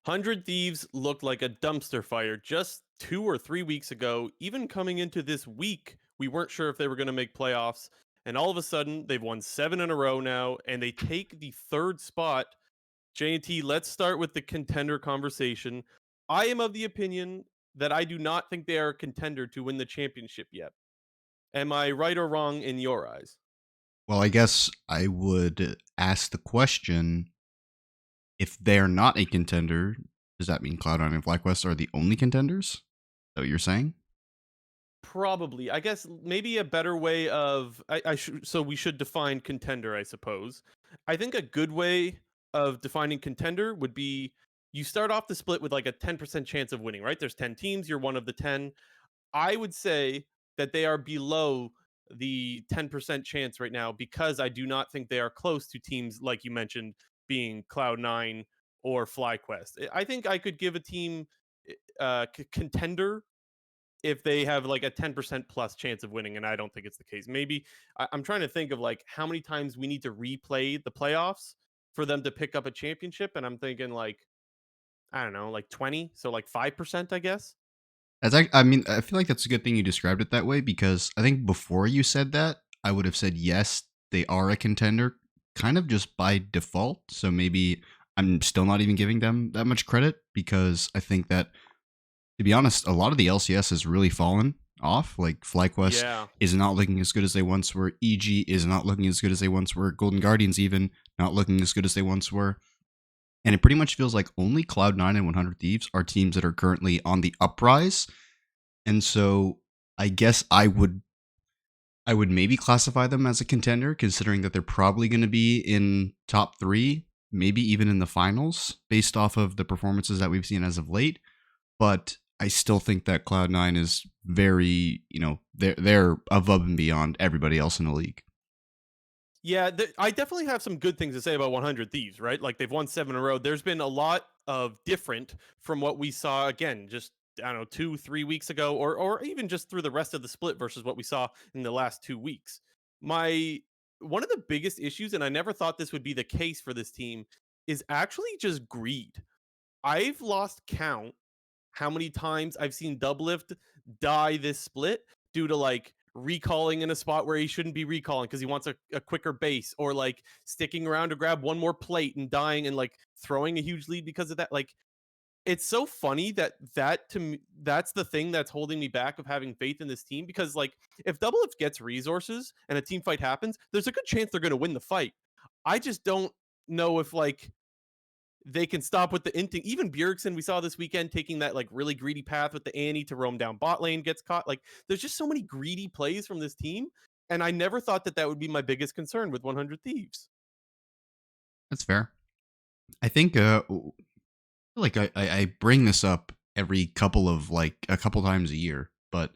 100 Thieves looked like a dumpster fire just 2 or 3 weeks ago. Even coming into this week, we weren't sure if they were going to make playoffs. And all of a sudden, they've won 7 in a row now, and they take the third spot. J&T, let's start with the contender conversation. I am of the opinion that I do not think they are a contender to win the championship yet. Am I right or wrong in your eyes? Well, I guess I would ask the question, if they're not a contender, does that mean Cloud9 and FlyQuest are the only contenders? Is that what you're saying? Probably. I guess maybe a better way of I should so we should define contender, I suppose. I think a good way of defining contender would be you start off the split with like a 10% chance of winning, right? There's 10 teams, you're one of the 10. I would say that they are below the 10% chance right now because I do not think they are close to teams like you mentioned being Cloud9 or FlyQuest. I think I could give a team contender if they have like a 10% plus chance of winning, and I don't think it's the case. Maybe I'm trying to think of like how many times we need to replay the playoffs for them to pick up a championship, and I'm thinking like I don't know, like 20, so like 5%, I guess. I mean, I feel like that's a good thing you described it that way, because I think before you said that, I would have said yes, they are a contender, kind of just by default. So maybe I'm still not even giving them that much credit, because I think that, to be honest, a lot of the LCS has really fallen off. Like FlyQuest Yeah. is not looking as good as they once were. EG is not looking as good as they once were. Golden Guardians even not looking as good as they once were. And it pretty much feels like only Cloud9 and 100 Thieves are teams that are currently on the uprise. And so I guess I would maybe classify them as a contender, considering that they're probably going to be in top 3, maybe even in the finals, based off of the performances that we've seen as of late. But I still think that Cloud9 is very, they're above and beyond everybody else in the league. Yeah, I definitely have some good things to say about 100 Thieves, right? Like they've won 7 in a row. There's been a lot of different from what we saw again, just I don't know, 2, 3 weeks ago, or even just through the rest of the split versus what we saw in the last 2 weeks. My One of the biggest issues, and I never thought this would be the case for this team, is actually just greed. I've lost count how many times I've seen Doublift die this split due to like recalling in a spot where he shouldn't be recalling because he wants a quicker base, or like sticking around to grab one more plate and dying and like throwing a huge lead because of that. Like it's so funny that to me, that's the thing that's holding me back of having faith in this team, because like if Doublift gets resources and a team fight happens, there's a good chance they're going to win the fight. I just don't know if like they can stop with the inting. Even Bjergsen, we saw this weekend taking that like really greedy path with the Annie to roam down bot lane, gets caught. Like there's just so many greedy plays from this team, and I never thought that that would be my biggest concern with 100 Thieves. That's fair. I think like I bring this up every couple of like a couple times a year, but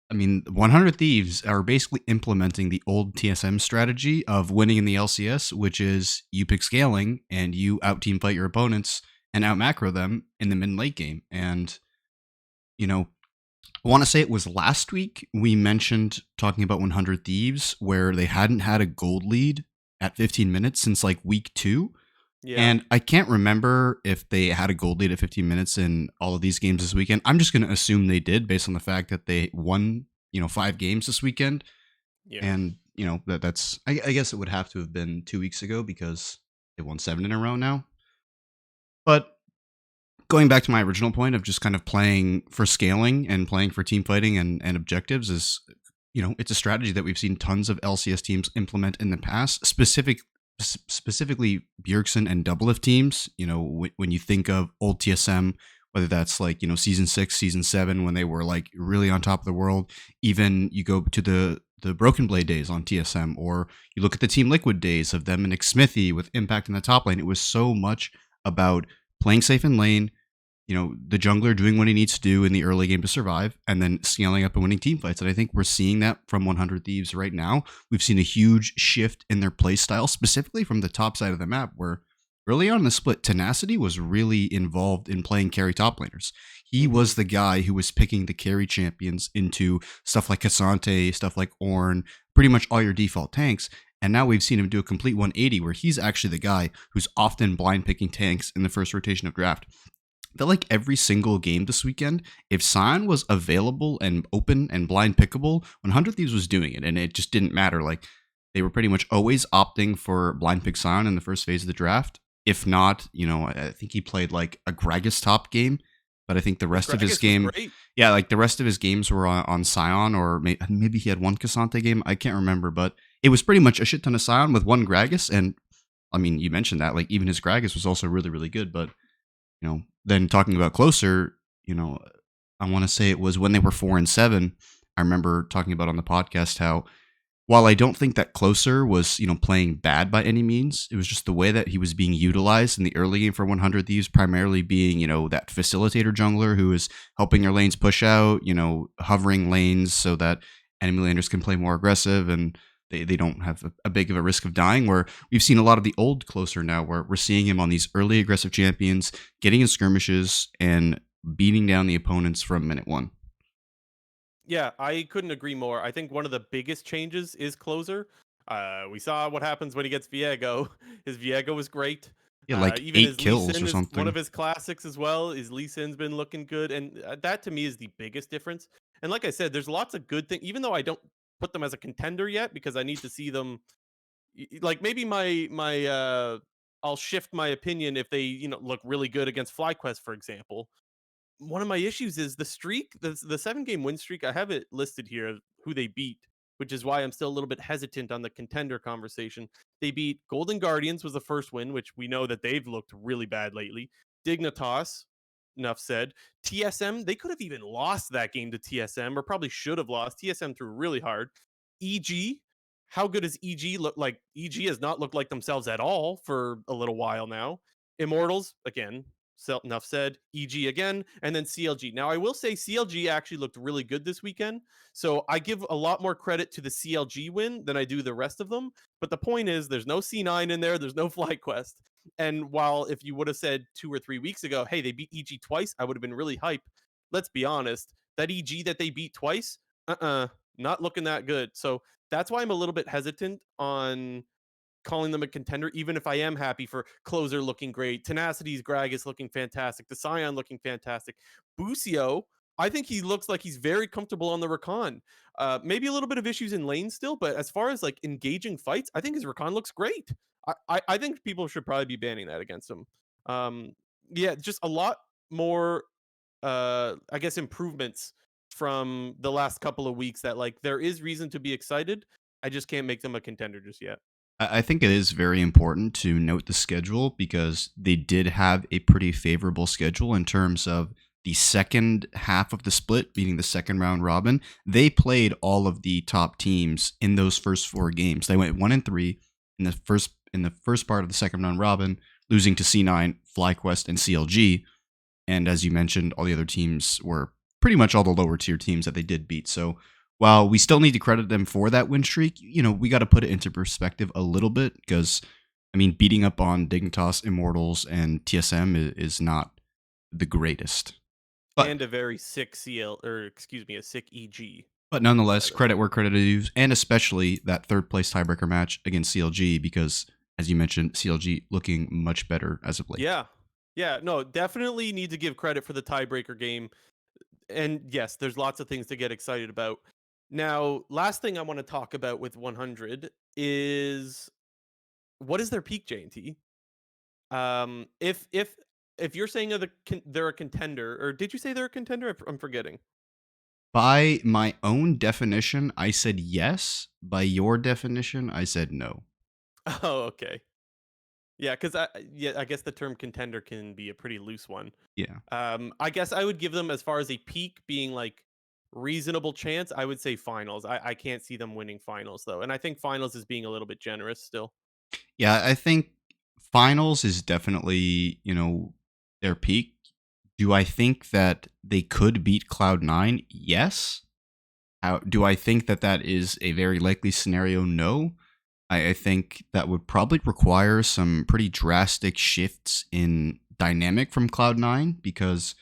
I mean, 100 Thieves are basically implementing the old TSM strategy of winning in the LCS, which is you pick scaling and you out team fight your opponents and out macro them in the mid late game. And, you know, I want to say it was last week we mentioned talking about 100 Thieves, where they hadn't had a gold lead at 15 minutes since like week 2. Yeah. And I can't remember if they had a gold lead at 15 minutes in all of these games this weekend. I'm just going to assume they did, based on the fact that they won, 5 games this weekend. Yeah. And, I guess it would have to have been 2 weeks ago, because they won 7 in a row now. But going back to my original point of just kind of playing for scaling and playing for team fighting and objectives is, it's a strategy that we've seen tons of LCS teams implement in the past, specifically Bjergsen and Doublift teams. When you think of old TSM, whether that's like, season 6, season 7, when they were like really on top of the world, even you go to the Broken Blade days on TSM, or you look at the Team Liquid days of them and Nick Smithy with Impact in the top lane. It was so much about playing safe in lane, the jungler doing what he needs to do in the early game to survive, and then scaling up and winning team fights. And I think we're seeing that from 100 Thieves right now. We've seen a huge shift in their play style, specifically from the top side of the map, where early on in the split, Tenacity was really involved in playing carry top laners. He was the guy who was picking the carry champions into stuff like Cassante, stuff like Ornn, pretty much all your default tanks. And now we've seen him do a complete 180 where he's actually the guy who's often blind picking tanks in the first rotation of draft. I feel like every single game this weekend, if Sion was available and open and blind pickable, 100 Thieves was doing it, and it just didn't matter. Like, they were pretty much always opting for blind pick Sion in the first phase of the draft. If not, I think he played like a Gragas top game, but I think the rest of his game, yeah, like the rest of his games were on Sion, or maybe he had one Cassante game. I can't remember, but it was pretty much a shit ton of Sion with one Gragas. And I mean, you mentioned that, like, even his Gragas was also really, really good. But, then talking about closer, I want to say it was when they were 4-7. I remember talking about on the podcast how, while I don't think that closer was, playing bad by any means, it was just the way that he was being utilized in the early game for 100 Thieves, primarily being, that facilitator jungler who is helping your lanes push out, hovering lanes so that enemy laners can play more aggressive and they don't have a big of a risk of dying, where we've seen a lot of the old closer now, where we're seeing him on these early aggressive champions, getting in skirmishes and beating down the opponents from minute one. Yeah, I couldn't agree more. I think one of the biggest changes is closer. We saw what happens when he gets Viego. His Viego was great. Yeah, like Even 8 his Lee kills Sin or is one something. of his classics as well. His Lee Sin's been looking good, and that to me is the biggest difference. And like I said, there's lots of good things. Even though I don't put them as a contender yet, because I need to see them. Like maybe my I'll shift my opinion if they look really good against FlyQuest, for example. One of my issues is the streak, the 7-game win streak. I have it listed here of who they beat, which is why I'm still a little bit hesitant on the contender conversation. They beat Golden Guardians was the first win, which we know that they've looked really bad lately. Dignitas, enough said. TSM, they could have even lost that game to TSM, or probably should have lost. TSM threw really hard. EG, how good does EG look like? EG has not looked like themselves at all for a little while now. Immortals, again, enough said. EG again, and then CLG. Now, I will say CLG actually looked really good this weekend, so I give a lot more credit to the CLG win than I do the rest of them. But the point is, there's no C9 in there, there's no FlyQuest. And while if you would have said 2 or 3 weeks ago, hey, they beat EG twice, I would have been really hype. Let's be honest, that EG that they beat twice, not looking that good. So that's why I'm a little bit hesitant on calling them a contender, even if I am happy for Closer looking great, Tenacity's Gragas looking fantastic, the Scion looking fantastic. Busio, I think he looks like he's very comfortable on the Rakan. Maybe a little bit of issues in lane still, but as far as like engaging fights, I think his Rakan looks great. I think people should probably be banning that against him. Yeah, just a lot more, I guess, improvements from the last couple of weeks that like there is reason to be excited. I just can't make them a contender just yet. I think it is very important to note the schedule because they did have a pretty favorable schedule in terms of the second half of the split, beating the second round robin. They played all of the top teams in those first 4 games. They went 1-3 in the first part of the second round robin, losing to C9, FlyQuest, and CLG. And as you mentioned, all the other teams were pretty much all the lower tier teams that they did beat. So while we still need to credit them for that win streak, we got to put it into perspective a little bit because, I mean, beating up on Dignitas, Immortals, and TSM is not the greatest. And a very sick a sick EG. But nonetheless, credit where credit is due, and especially that third place tiebreaker match against CLG because, as you mentioned, CLG looking much better as of late. Yeah, no, definitely need to give credit for the tiebreaker game. And yes, there's lots of things to get excited about. Now, last thing I want to talk about with 100 is what is their peak JNT? If you're saying they're a contender, or did you say they're a contender? I'm forgetting. By my own definition, I said yes. By your definition, I said no. Oh, okay. Yeah, because I guess the term contender can be a pretty loose one. Yeah. I guess I would give them, as far as a peak being like reasonable chance, I would say finals. I can't see them winning finals though, and I think finals is being a little bit generous still. Yeah, I think finals is definitely, their peak. Do I think that they could beat Cloud9? Yes. Do I think that that is a very likely scenario? No. I think that would probably require some pretty drastic shifts in dynamic from Cloud9 because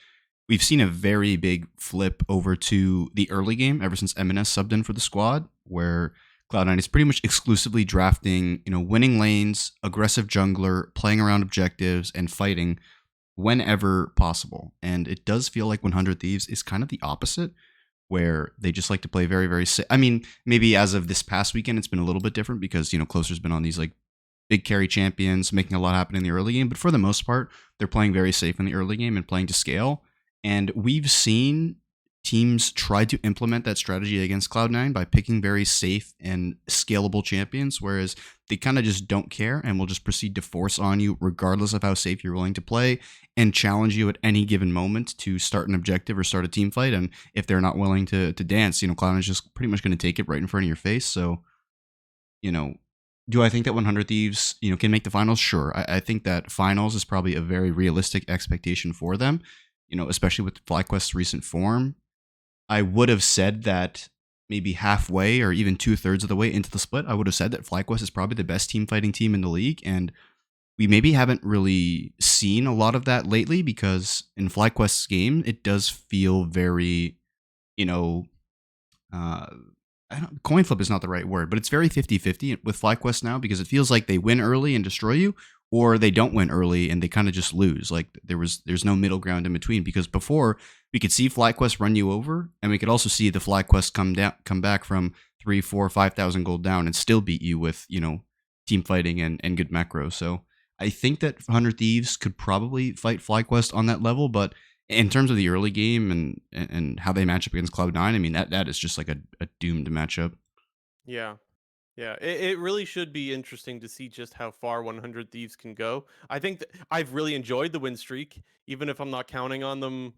we've seen a very big flip over to the early game ever since M&S subbed in for the squad, where Cloud9 is pretty much exclusively drafting, winning lanes, aggressive jungler, playing around objectives, and fighting whenever possible. And it does feel like 100 Thieves is kind of the opposite, where they just like to play very, very safe. I mean, maybe as of this past weekend, it's been a little bit different because, Closer's been on these like big carry champions, making a lot happen in the early game. But for the most part, they're playing very safe in the early game and playing to scale. And we've seen teams try to implement that strategy against Cloud9 by picking very safe and scalable champions, whereas they kind of just don't care and will just proceed to force on you regardless of how safe you're willing to play and challenge you at any given moment to start an objective or start a team fight. And if they're not willing to dance, Cloud9 is just pretty much going to take it right in front of your face. So, do I think that 100 Thieves, can make the finals? Sure. I think that finals is probably a very realistic expectation for them, especially with FlyQuest's recent form. I would have said that maybe halfway or even 2/3 of the way into the split, I would have said that FlyQuest is probably the best team fighting team in the league. And we maybe haven't really seen a lot of that lately because in FlyQuest's game, it does feel very, uh, coin flip is not the right word, but it's very 50-50 with FlyQuest now because it feels like they win early and destroy you, or they don't win early and they kind of just lose. Like there's no middle ground in between, because before we could see FlyQuest run you over, and we could also see the FlyQuest come back from 3, 4, 5,000 gold down and still beat you with, team fighting and good macro. So I think that 100 Thieves could probably fight FlyQuest on that level, but in terms of the early game and how they match up against Cloud9, I mean, that is just like a doomed matchup. Yeah. Yeah, it really should be interesting to see just how far 100 Thieves can go. I think that I've really enjoyed the win streak, even if I'm not counting on them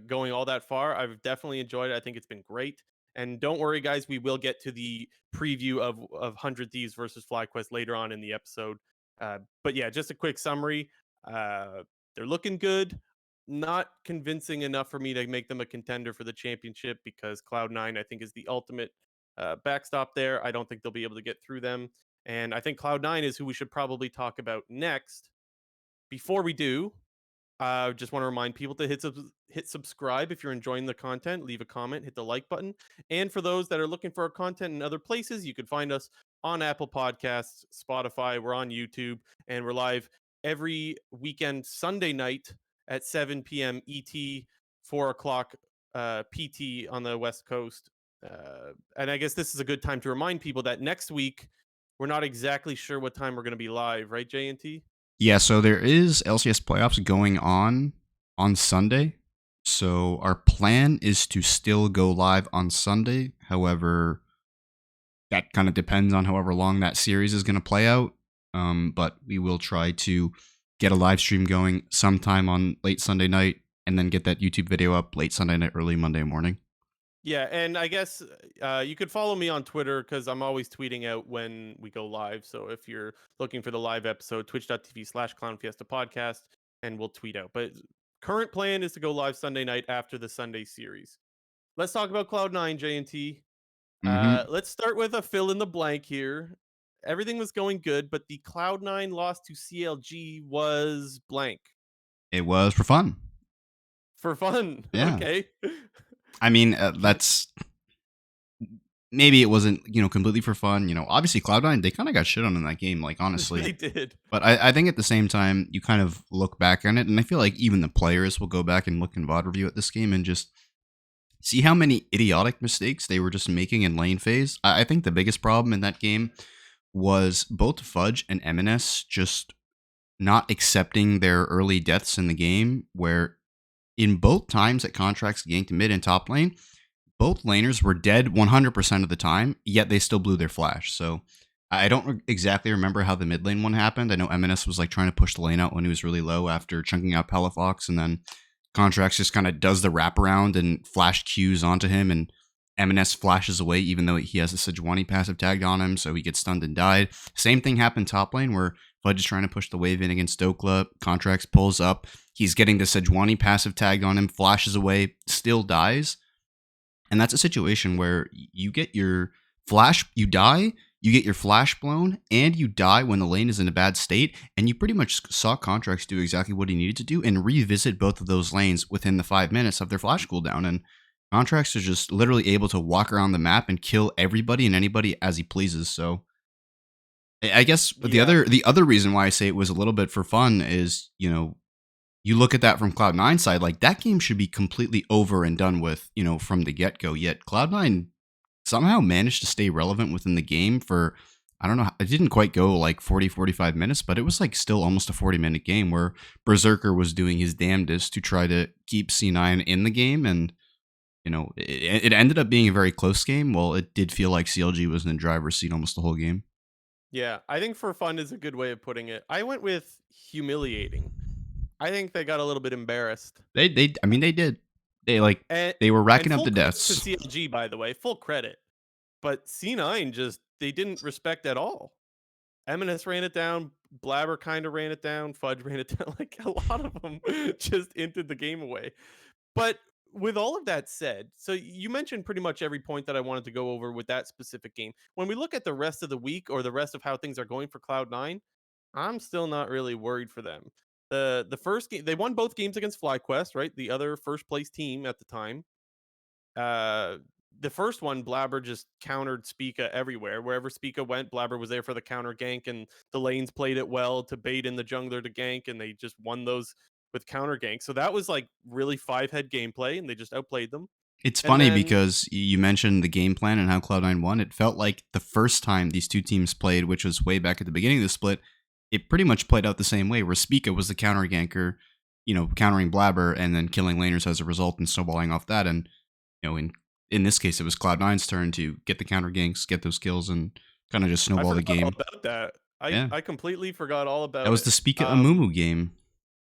going all that far. I've definitely enjoyed it. I think it's been great. And don't worry, guys, we will get to the preview of 100 Thieves versus FlyQuest later on in the episode. But yeah, just a quick summary. They're looking good. Not convincing enough for me to make them a contender for the championship because Cloud9, I think, is the ultimate backstop there. I don't think they'll be able to get through them. And I think Cloud9 is who we should probably talk about next. Before we do, just want to remind people to hit subscribe if you're enjoying the content. Leave a comment, hit the like button. And for those that are looking for our content in other places, you can find us on Apple Podcasts, Spotify. We're on YouTube, and we're live every weekend Sunday night at 7 p.m. ET, 4 o'clock PT on the West Coast. And I guess this is a good time to remind people that next week we're not exactly sure what time we're going to be live, right, JNT? Yeah, so there is LCS playoffs going on Sunday. So our plan is to still go live on Sunday. However, that kind of depends on however long that series is going to play out. But we will try to get a live stream going sometime on late Sunday night and then get that YouTube video up late Sunday night, early Monday morning. Yeah, and I guess you could follow me on Twitter because I'm always tweeting out when we go live. So if you're looking for the live episode, twitch.tv/clownfiesta podcast, and we'll tweet out. But current plan is to go live Sunday night after the Sunday series. Let's talk about Cloud9, JNT. Let's start with a fill in the blank here. Everything was going good, but the Cloud9 loss to CLG was blank. It was for fun. For fun. Yeah. Okay. I mean, that's maybe it wasn't, completely for fun. Obviously Cloud9, they kind of got shit on in that game, like, honestly. They did. But I think at the same time, you kind of look back on it, and I feel like even the players will go back and look in VOD review at this game and just see how many idiotic mistakes they were just making in lane phase. I think the biggest problem in that game was both Fudge and M&S just not accepting their early deaths in the game, where in both times that Contracts ganked mid and top lane, both laners were dead 100% of the time, yet they still blew their flash. So I don't exactly remember how the mid lane one happened. I know M&S was like trying to push the lane out when he was really low after chunking out Palafox, and then Contracts just kind of does the wraparound and flash Qs onto him, and M&S flashes away even though he has a Sejuani passive tagged on him, so he gets stunned and died. Same thing happened top lane where Fudge is trying to push the wave in against Dokla. Contracts pulls up. He's getting the Sejuani passive tagged on him, flashes away, still dies. And that's a situation where you get your flash, you die, you get your flash blown, and you die when the lane is in a bad state. And you pretty much saw Contracts do exactly what he needed to do and revisit both of those lanes within the 5 minutes of their flash cooldown. And Contracts are just literally able to walk around the map and kill everybody and anybody as he pleases. So I guess Yeah. the other reason why I say it was a little bit for fun is, you look at that from Cloud9 side, like that game should be completely over and done with, from the get-go. Yet Cloud9 somehow managed to stay relevant within the game for, I don't know, it didn't quite go like 40, 45 minutes, but it was like still almost a 40-minute game where Berserker was doing his damnedest to try to keep C9 in the game. And, it ended up being a very close game. Well, it did feel like CLG was in the driver's seat almost the whole game. Yeah, I think for fun is a good way of putting it. I went with humiliating. I think they got a little bit embarrassed. I mean, they did. They like, And they were and racking up full the credit to deaths. CLG, by the way, full credit. But C9 just they didn't respect at all. Eminence ran it down, Blabber kind of ran it down, Fudge ran it down. Like a lot of them just entered the game away. But with all of that said, so you mentioned pretty much every point that I wanted to go over with that specific game. When we look at the rest of the week or the rest of how things are going for Cloud9, I'm still not really worried for them. The first game they won both games against FlyQuest, right? The other first place team at the time. Uh the first one, Blabber just countered Spica everywhere. Wherever Spica went, Blabber was there for the counter gank, and the lanes played it well to bait in the jungler to gank, and they just won those with counter gank. So that was like really five head gameplay, and they just outplayed them. It's And funny then, because you mentioned the game plan and how Cloud9 won. It felt like the first time these two teams played, which was way back at the beginning of the split, it pretty much played out the same way, where Spica was the counter ganker, countering Blabber and then killing laners as a result and snowballing off that. And, in this case, it was Cloud9's turn to get the counter ganks, get those kills, and kind of just I snowball the forgot all game. about that. I Yeah. I completely forgot all That about was it. the Spica Amumu game.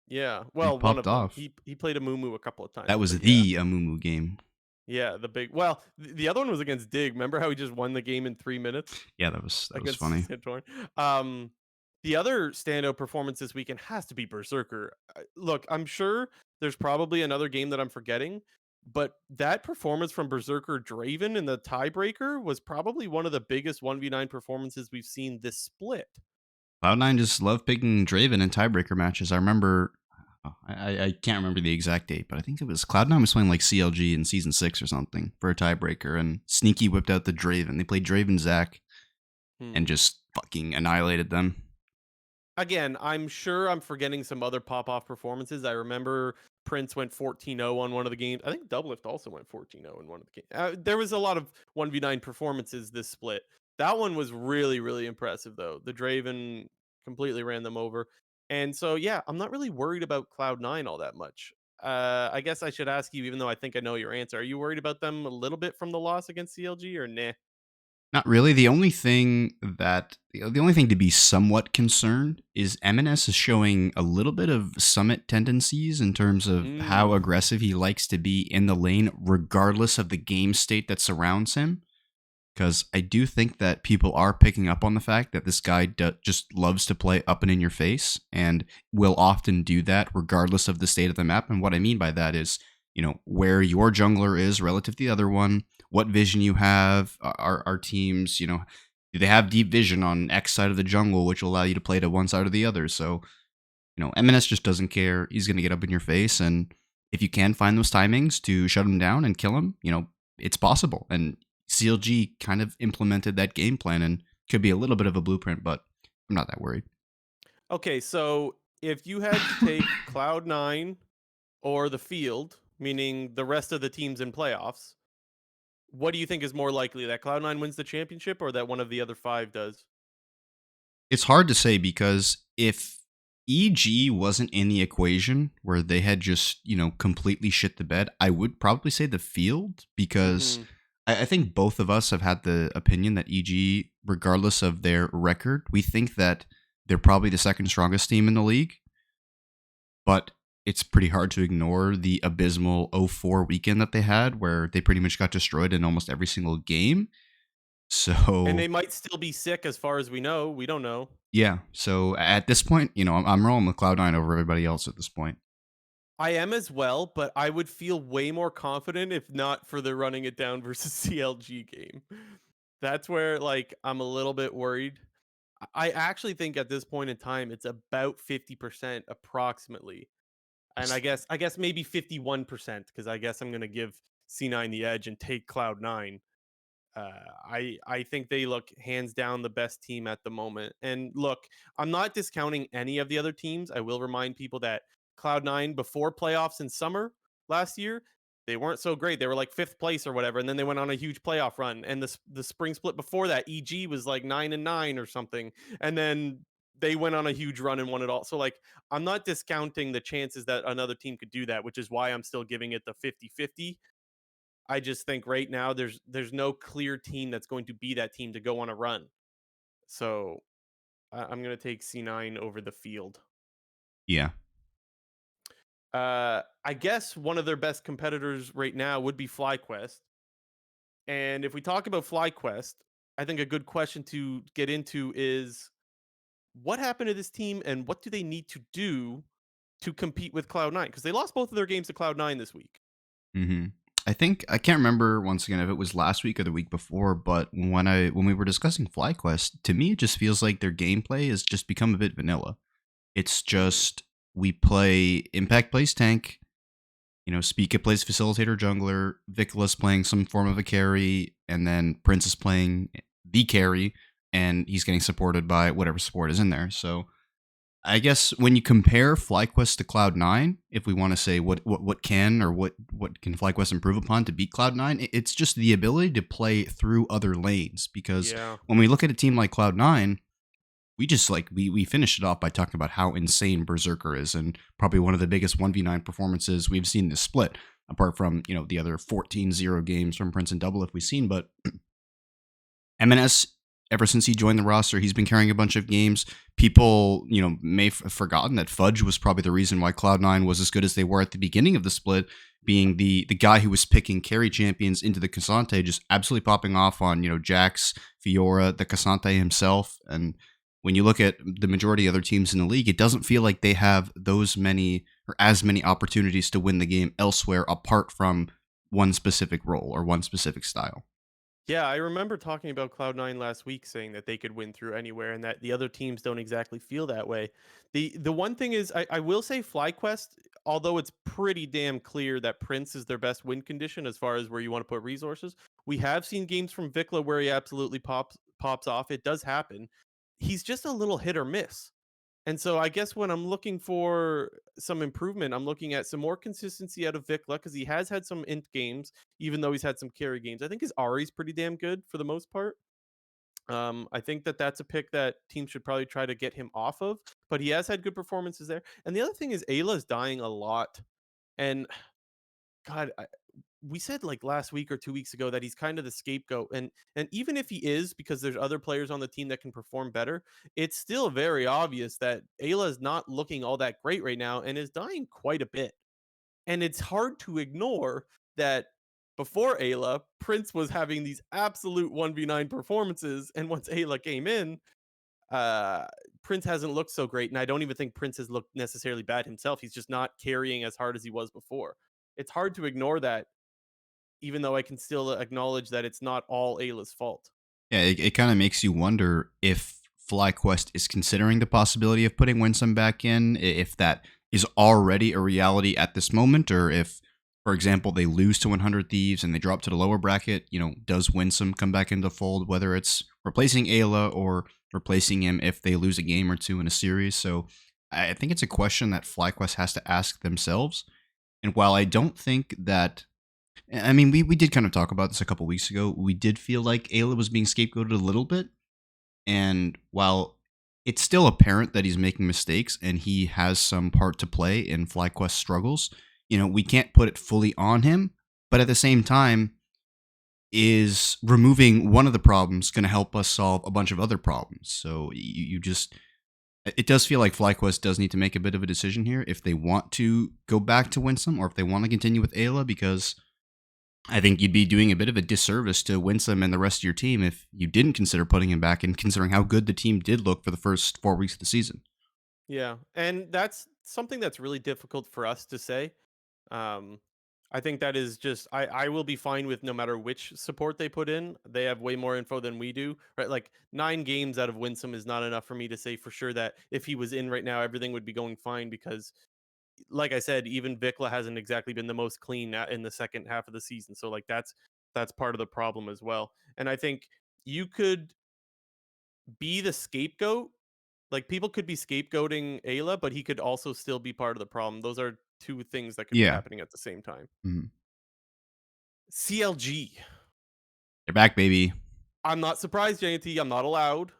Yeah, It well, one popped of them. off. He played a Mumu a couple of That times, was but yeah. the Amumu game. Yeah, the big well, the other one was against Dig. Remember how he just won the game in 3 minutes Yeah, that was against funny. Santorin? Um, the other standout performance this weekend has to be Berserker. Look, I'm sure there's probably another game that I'm forgetting, but that performance from Berserker Draven in the tiebreaker was probably one of the biggest 1v9 performances we've seen this split. Cloud9 just loved picking Draven in tiebreaker matches. I remember, I can't remember the exact date, but I think it was Cloud9 was playing like CLG in season 6 or something for a tiebreaker, and Sneaky whipped out the Draven. They played Draven Zac Hmm. and just fucking annihilated them. Again, I'm sure I'm forgetting some other pop-off performances. I remember Prince went 14-0 on one of the games. I think Doublift also went 14-0 in one of the games. There was a lot of 1v9 performances this split. That one was really, really impressive, though. The Draven completely ran them over. And so, yeah, I'm not really worried about Cloud9 all that much. I guess I should ask you, even though I think I know your answer, are you worried about them a little bit from the loss against CLG or nah? Not really. The only thing to be somewhat concerned is MNS is showing a little bit of summit tendencies in terms of how Mm. aggressive he likes to be in the lane, regardless of the game state that surrounds him. Because I do think that people are picking up on the fact that this guy just loves to play up and in your face and will often do that regardless of the state of the map. And what I mean by that is, where your jungler is relative to the other one, what vision you have, our teams, do they have deep vision on X side of the jungle, which will allow you to play to one side or the other. So, MNS just doesn't care. He's going to get up in your face. And if you can find those timings to shut him down and kill him, it's possible. And CLG kind of implemented that game plan and could be a little bit of a blueprint, but I'm not that worried. Okay, so if you had to take Cloud9 or the field, meaning the rest of the teams in playoffs, what do you think is more likely, that Cloud9 wins the championship or that one of the other five does? It's hard to say because if EG wasn't in the equation where they had just, completely shit the bed, I would probably say the field because Hmm. I think both of us have had the opinion that EG, regardless of their record, we think that they're probably the second strongest team in the league. But it's pretty hard to ignore the abysmal 0-4 weekend that they had where they pretty much got destroyed in almost every single game. And So they might still be sick as far as we know. We don't know. yeah, so at this point, I'm rolling with Cloud9 over everybody else at this point. I am as well, but I would feel way more confident if not for the running it down versus CLG game. That's where like I'm a little bit worried. I actually think at this point in time it's about 50% approximately. And I It's guess maybe 51% because I guess I'm going to give C9 the edge and take Cloud9. I think they look hands down the best team at the moment. And look, I'm not discounting any of the other teams. I will remind people that Cloud9 before playoffs in summer last year, they weren't so great. They were like fifth place or whatever, and then they went on a huge playoff run. And the spring split before that, EG was like 9-9 or something, and then they went on a huge run and won it all. So like, I'm not discounting the chances that another team could do that, which is why I'm still giving it the 50-50. I just think right now there's no clear team that's going to be that team to go on a run. So I'm going to take C9 over the field. Yeah. I guess one of their best competitors right now would be FlyQuest. And if we talk about FlyQuest, I think a good question to get into is what happened to this team and what do they need to do to compete with Cloud9? Because they lost both of their games to Cloud9 this week. hmm I think I can't remember once again if it was last week or the week before, but when we were discussing FlyQuest, to me it just feels like their gameplay has just become a bit vanilla. It's Mm. just we play Impact plays tank, Speaka plays facilitator jungler, Vicula's playing some form of a carry, and then Prince is playing the carry, and he's getting supported by whatever support is in there. So I guess when you compare FlyQuest to Cloud9, if we want to say what can or what can FlyQuest improve upon to beat Cloud9, it's just the ability to play through other lanes. Because Yeah. when we look at a team like Cloud9, we just like we finished it off by talking about how insane Berserker is, and probably one of the biggest 1v9 performances we've seen this split, apart from the other 14-0 games from Prince and Double if we've seen. But MNS, ever since he joined the roster, he's been carrying a bunch of games. People, may have forgotten that Fudge was probably the reason why Cloud9 was as good as they were at the beginning of the split, being the guy who was picking carry champions into the Cassante, just absolutely popping off on, Jax, Fiora, the Cassante himself. And when you look at the majority of other teams in the league, it doesn't feel like they have those many or as many opportunities to win the game elsewhere apart from one specific role or one specific style. Yeah, I remember talking about Cloud9 last week saying that they could win through anywhere and that the other teams don't exactly feel that way. The one thing is I will say FlyQuest, although it's pretty damn clear that Prince is their best win condition as far as where you want to put resources, we have seen games from Vikla where he absolutely pops off. It does happen. He's just a little hit or miss. And so I guess when I'm looking for some improvement, I'm looking at some more consistency out of Vikla because he has had some int games, even though he's had some carry games. I think his Ari's pretty damn good for the most part. I think that that's a pick that teams should probably try to get him off of, but he has had good performances there. And the other thing is Ayla's dying a lot. And God, we said like last week or 2 weeks ago that he's kind of the scapegoat, and even if he is, because there's other players on the team that can perform better, it's still very obvious that Ayla is not looking all that great right now and is dying quite a bit. And it's hard to ignore that before Ayla, Prince was having these absolute 1v9 performances, and once Ayla came in, uh Prince hasn't looked so great, and I don't even think Prince has looked necessarily bad himself. He's just not carrying as hard as he was before. It's hard to ignore that, even though I can still acknowledge that it's not all Ayla's fault. Yeah, it kind of makes you wonder if FlyQuest is considering the possibility of putting Winsome back in, if that is already a reality at this moment, or if, for example, they lose to 100 Thieves and they drop to the lower bracket, does Winsome come back into the fold, whether it's replacing Ayla or replacing him if they lose a game or two in a series? So I think it's a question that FlyQuest has to ask themselves. And while I don't think that I mean, we did kind of talk about this a couple weeks ago. We did feel like Ayla was being scapegoated a little bit. And while it's still apparent that he's making mistakes and he has some part to play in FlyQuest struggles, we can't put it fully on him. But at the same time, is removing one of the problems going to help us solve a bunch of other problems? So you just, it does feel like FlyQuest does need to make a bit of a decision here if they want to go back to Winsome or if they want to continue with Ayla, because I think you'd be doing a bit of a disservice to Winsome and the rest of your team if you didn't consider putting him back and considering how good the team did look for the first 4 weeks of the season. Yeah, and that's something that's really difficult for us to say. Um, I think that is just I will be fine with no matter which support they put in. They have way more info than we do, right? Like 9 games out of Winsome is not enough for me to say for sure that if he was in right now, everything would be going fine because like I said, even Vikla hasn't exactly been the most clean in the second half of the season. So like that's part of the problem as well. And I think you could be the scapegoat. Like people could be scapegoating Ayla, but he could also still be part of the problem. Those are two things that could be Yeah. happening at the same time. Mhm. CLG. They're back, baby. I'm not surprised, JNT. I'm not allowed.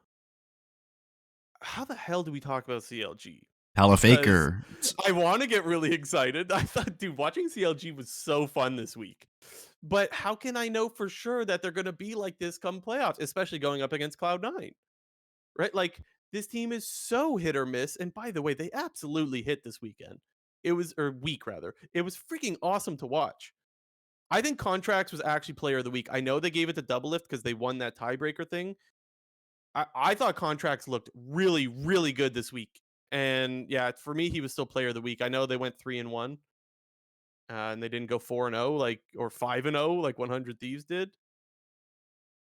How the hell do we talk about CLG? Pala Because Faker. I want to get really excited. I thought, dude, watching CLG was so fun this week. But how can I know for sure that they're going to be like this come playoffs, especially going up against Cloud9, right? Like this team is so hit or miss. And by the way, they absolutely hit this weekend. It was, or week rather. It was freaking awesome to watch. I think Contracts was actually player of the week. I know they gave it to Double Lift because they won that tiebreaker thing. I thought Contracts looked really, really good this week. And yeah, for me, he was still player of the week. I know they went 3-1, and they didn't go 4-0 like or 5-0 like 100 Thieves did.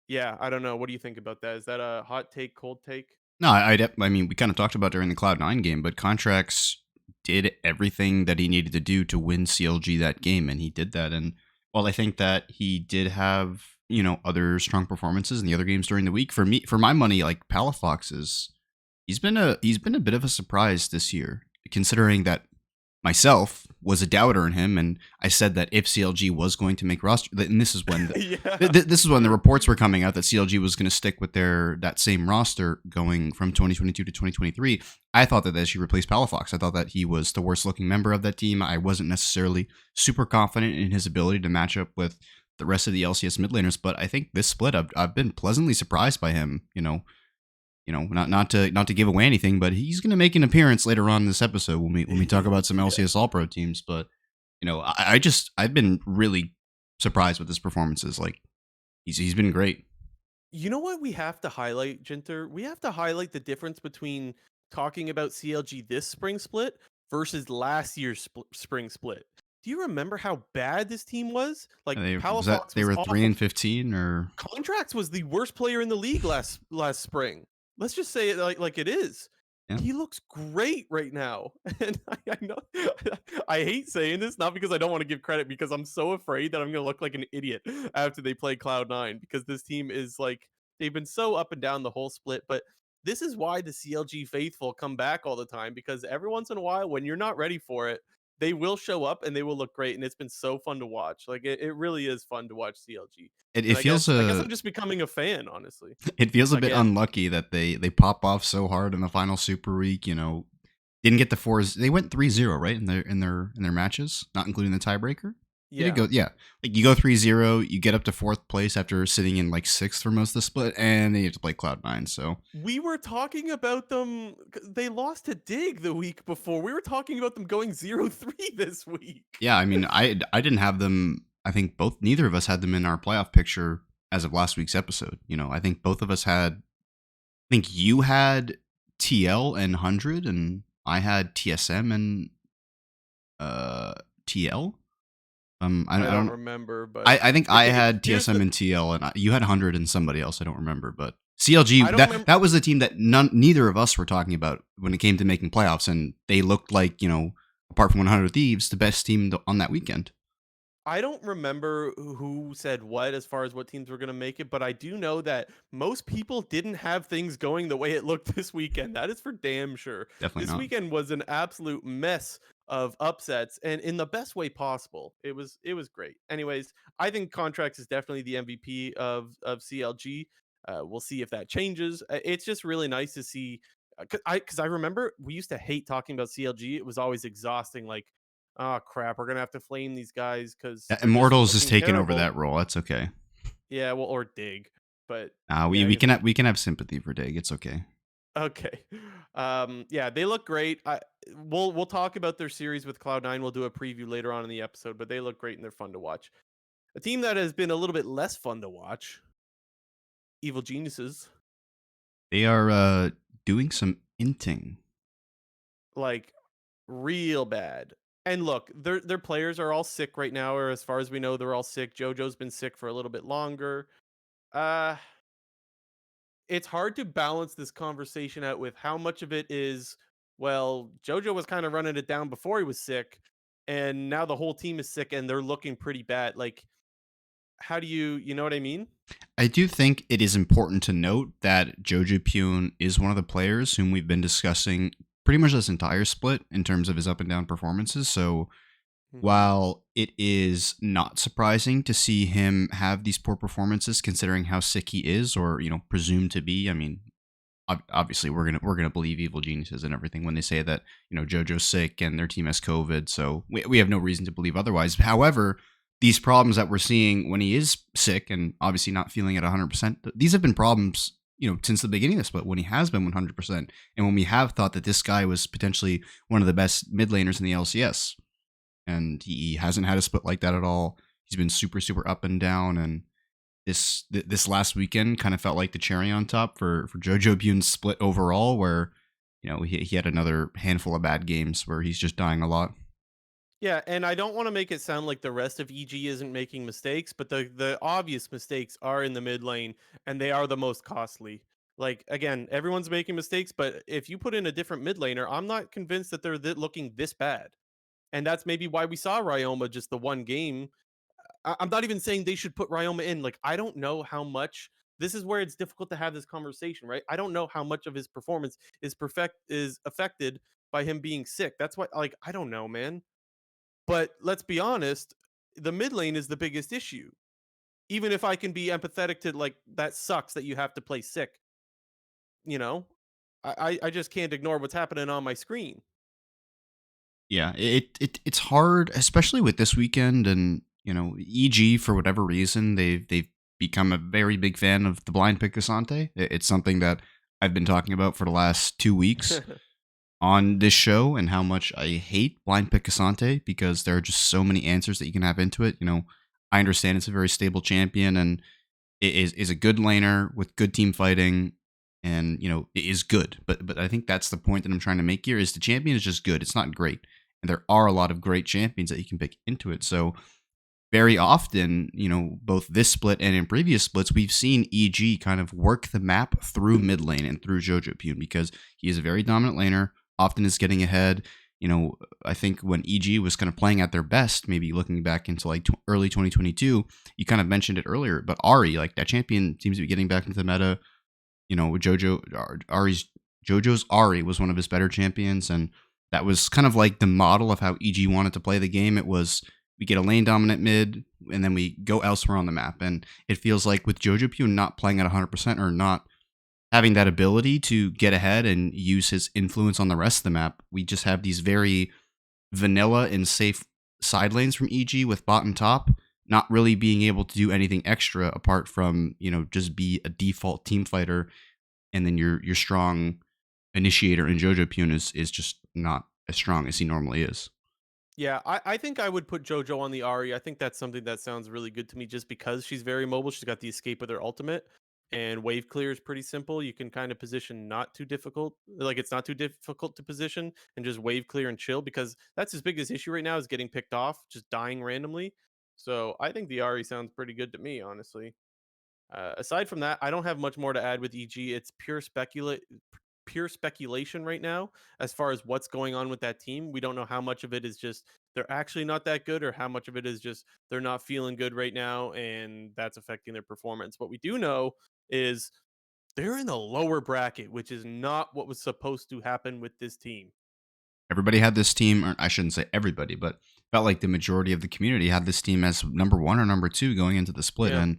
Yeah, I don't know. What do you think about that? Is that a hot take, cold take? No, I mean, we kind of talked about during the Cloud9 game, but Contracts did everything that he needed to do to win CLG that game, and he did that. And while I think that he did have, other strong performances in the other games during the week, for my money, like Palafox is, he's been a bit of a surprise this year, considering that myself was a doubter in him, and I said that if CLG was going to make roster, and this is when Yeah. this is when the reports were coming out that CLG was going to stick with that same roster going from 2022 to 2023. I thought that they should replace Palafox. I thought that he was the worst looking member of that team. I wasn't necessarily super confident in his ability to match up with the rest of the LCS mid laners, but I think this split, I've been pleasantly surprised by him. Not to give away anything, but he's going to make an appearance later on in this episode when we talk about some Yeah. LCS All Pro teams. But I've been really surprised with his performances. Like he's been great. You know what we have to highlight, Jinter? We have to highlight the difference between talking about CLG this spring split versus last year's spring split. Do you remember how bad this team was? Like Palafox They was were three awful. and 15 or Contracts was the worst player in the league last spring. Let's just say it like it is. yeah. He looks great right now, and I know I hate saying this, not because I don't want to give credit, because I'm so afraid that I'm going to look like an idiot after they play Cloud9, because this team is like they've been so up and down the whole split. But this is why the CLG faithful come back all the time, because every once in a while, when you're not ready for it, they will show up and they will look great, and it's been so fun to watch. Like it really is fun to watch CLG. It And feels I guess I'm just becoming a fan, honestly. it feels a bit Again. unlucky that they pop off so hard in the final Super Week. Didn't get the fours. They went 3-0, right, in their matches, not including the tiebreaker. They did Yeah. go, yeah. Like you go 3-0, you get up to fourth place after sitting in like sixth for most of the split, and then you have to play Cloud9. So We were talking about them. They lost to Dig the week before. We were talking about them going 0-3 this week. yeah, I mean, I didn't have them. I think neither of us had them in our playoff picture as of last week's episode. I think both of us had. I think you had TL and 100, and I had TSM and TL. I I don't don't. remember, but I think I had here's TSM the and TL, and you had 100 and somebody else. I don't remember, but CLG, I don't remember. that was the team that neither of us were talking about when it came to making playoffs, and they looked like, apart from 100 Thieves, the best team on that weekend. I don't remember who said what as far as what teams were going to make it, but I do know that most people didn't have things going the way it looked this weekend. That is for damn sure. Definitely This not. weekend was an absolute mess of upsets, and in the best way possible. It was great. Anyways, I think Contracts is definitely the MVP of CLG. We'll see if that changes. It's just really nice to see because I remember we used to hate talking about CLG. It was always exhausting. Like, oh crap, we're gonna have to flame these guys because they're just Immortals is looking taking over terrible. that role. That's okay. Yeah, well, or Dig, but We yeah, we can we can have sympathy for Dig. It's okay. okay. Yeah, they look great. We'll talk about their series with Cloud9. We'll do a preview later on in the episode, but they look great and they're fun to watch. A team that has been a little bit less fun to watch, Evil Geniuses, They are doing some inting. like real bad. And look, their players are all sick right now, or as far as we know, they're all sick. JoJo's been sick for a little bit longer. Uh it's hard to balance this conversation out with how much of it is Well, JoJo was kind of running it down before he was sick, and now the whole team is sick and they're looking pretty bad. Like, how do you know what I mean? I do think it is important to note that Jojo Pune is one of the players whom we've been discussing pretty much this entire split in terms of his up and down performances. So Hmm. while it is not surprising to see him have these poor performances considering how sick he is or, presumed to be, I mean, obviously we're gonna believe evil geniuses and everything when they say that JoJo's sick and their team has COVID. So we have no reason to believe otherwise. However, these problems that we're seeing when he is sick and obviously not feeling at 100%, these have been problems since the beginning of the split when he has been 100%, and when we have thought that this guy was potentially one of the best mid laners in the LCS, and he hasn't had a split like that at all. He's been super super up and down, and this last weekend kind of felt like the cherry on top for Jojo Bune's split overall, where he had another handful of bad games where he's just dying a lot. Yeah, and I don't want to make it sound like the rest of EG isn't making mistakes, but the obvious mistakes are in the mid lane, and they are the most costly. Like again, everyone's making mistakes, but if you put in a different mid laner, I'm not convinced that they're looking this bad. And that's maybe why we saw Ryoma just the one game. I'm not even saying they should put Ryoma in. Like I don't know how much. This is where it's difficult to have this conversation, right? I don't know how much of his performance is affected by him being sick. That's why, like, I don't know, man. But let's be honest, the mid lane is the biggest issue. Even if I can be empathetic to like that sucks that you have to play sick, you know, I just can't ignore what's happening on my screen. Yeah, it's hard, especially with this weekend, and EG for whatever reason they've become a very big fan of the blind pick Asante. It's something that I've been talking about for the last 2 weeks on this show, and how much I hate blind pick Asante because there are just so many answers that you can have into it. I understand it's a very stable champion, and it is a good laner with good team fighting, and it is good. But I think that's the point that I'm trying to make here is the champion is just good. It's not great. And there are a lot of great champions that you can pick into it. So very often, both this split and in previous splits, we've seen EG kind of work the map through mid lane and through Jojo Pune because he is a very dominant laner, often is getting ahead. I think when EG was kind of playing at their best, maybe looking back into like early 2022, you kind of mentioned it earlier, but Ari, like that champion seems to be getting back into the meta. JoJo's Ari was one of his better champions, and that was kind of like the model of how EG wanted to play the game. It was we get a lane dominant mid, and then we go elsewhere on the map. And it feels like with Jojo Pune not playing at 100% or not having that ability to get ahead and use his influence on the rest of the map, we just have these very vanilla and safe side lanes from EG with bot and top, not really being able to do anything extra apart from just be a default team fighter, and then your strong initiator in Jojo Pune is just not as strong as he normally is. Yeah, I think I would put JoJo on the Ari. I think that's something that sounds really good to me just because she's very mobile. She's got the escape with her ultimate, and wave clear is pretty simple. You can kind of position not too difficult. Like it's not too difficult to position and just wave clear and chill because that's his biggest issue right now is getting picked off, just dying randomly. So I think the Ari sounds pretty good to me, honestly. Aside from that, I don't have much more to add with EG. It's pure speculation right now as far as what's going on with that team. We don't know how much of it is just they're actually not that good or how much of it is just they're not feeling good right now and that's affecting their performance. What we do know is they're in the lower bracket, which is not what was supposed to happen with this team. Everybody had this team, or I shouldn't say everybody, but felt like the majority of the community had this team as number one or number two going into the split. Yeah. And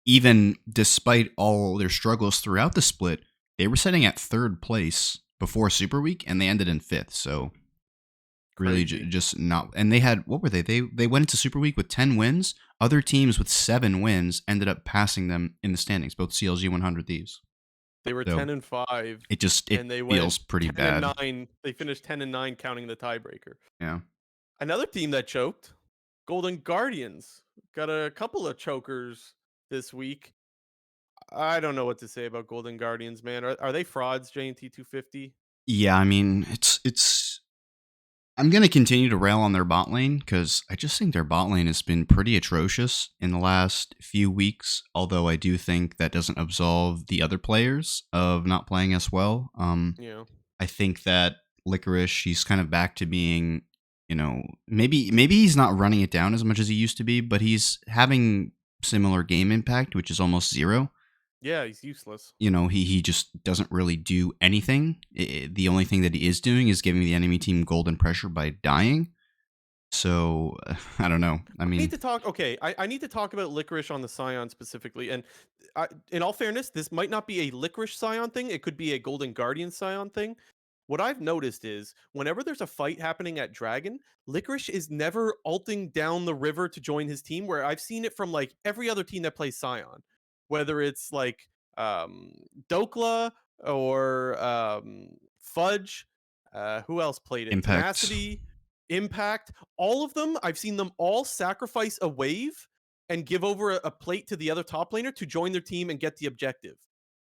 even despite all their struggles throughout the split, they were sitting at third place before Super Week, and they ended in fifth. So really, Crazy. just not. And they had what were they? They went into Super Week with 10 wins. Other teams with 7 wins ended up passing them in the standings. Both CLG 100 Thieves. They were So 10-5 it and they went feels pretty 10 and bad. 9. They finished 10 and 9 counting the tiebreaker. Yeah. Another team that choked, Golden Guardians. Got a couple of chokers this week. I don't know what to say about Golden Guardians, man. Are they frauds, JNT 250? Yeah, I mean, it's I'm going to continue to rail on their bot lane because I just think their bot lane has been pretty atrocious in the last few weeks. Although I do think that doesn't absolve the other players of not playing as well. Yeah. I think that Licorice, he's kind of back to being, maybe he's not running it down as much as he used to be, but he's having similar game impact, which is almost zero. Yeah, he's useless. He just doesn't really do anything. The only thing that he is doing is giving the enemy team golden pressure by dying. So I don't know. I I need mean, to talk. Okay, I need to talk about licorice on the Scion specifically. And in all fairness, this might not be a licorice Scion thing. It could be a Golden Guardian Scion thing. What I've noticed is whenever there's a fight happening at Dragon, Licorice is never ulting down the river to join his team. Where I've seen it from like every other team that plays Scion, whether it's like um, Dokla or Fudge. Who else played it? impact. Tenacity, Impact. All of them, I've seen them all sacrifice a wave and give over a plate to the other top laner to join their team and get the objective.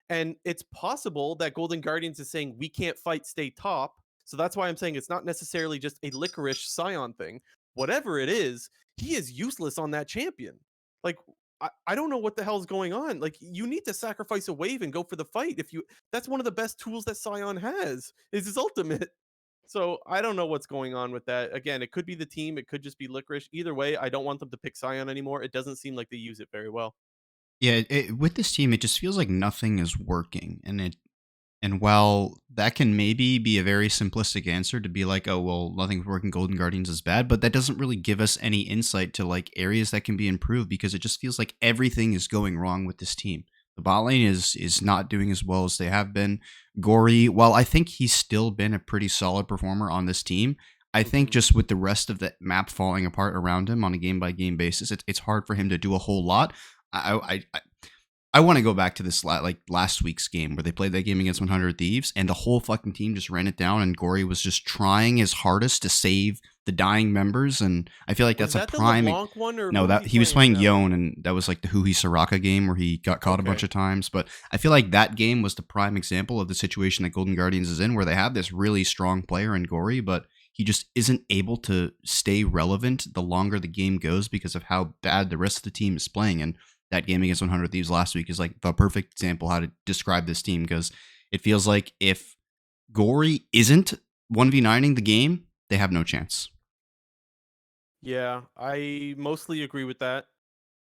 And it's possible that Golden Guardians is saying we can't fight, stay top. So that's why I'm saying it's not necessarily just a licorice Scion thing. Whatever it is, he is useless on that champion. Like I don't know what the hell's going on. Like you need to sacrifice a wave and go for the fight. If you That's one of the best tools that Scion has is his ultimate. So I don't know what's going on with that. Again, it could be the team, it could just be licorice. Either way, I don't want them to pick Scion anymore. It doesn't seem like they use it very well. Yeah, with this team, it just feels like nothing is working, and while that can maybe be a very simplistic answer to be like, oh well, nothing's working, Golden Guardians is bad, but that doesn't really give us any insight to like areas that can be improved because it just feels like everything is going wrong with this team. The bot lane is not doing as well as they have been. Gory, while I think he's still been a pretty solid performer on this team, I think Mhm. just with the rest of the map falling apart around him on a game by game basis, it's hard for him to do a whole lot. I want to go back to this like last week's game where they played that game against 100 Thieves and the whole fucking team just ran it down and Gory was just trying his hardest to save the dying members, and I feel like Was that's a that the prime. LeBlanc one or No, who was that he he was playing in playing that one? Yone, and that was like the Huhi Soraka game where he got caught a bunch Okay. of times. But I feel like that game was the prime example of the situation that Golden Guardians is in, where they have this really strong player in Gory, but he just isn't able to stay relevant the longer the game goes because of how bad the rest of the team is playing. And that game against 100 Thieves last week is like the perfect example how to describe this team because it feels like if Gory isn't 1v9ing the game, they have no chance. Yeah, I mostly agree with that.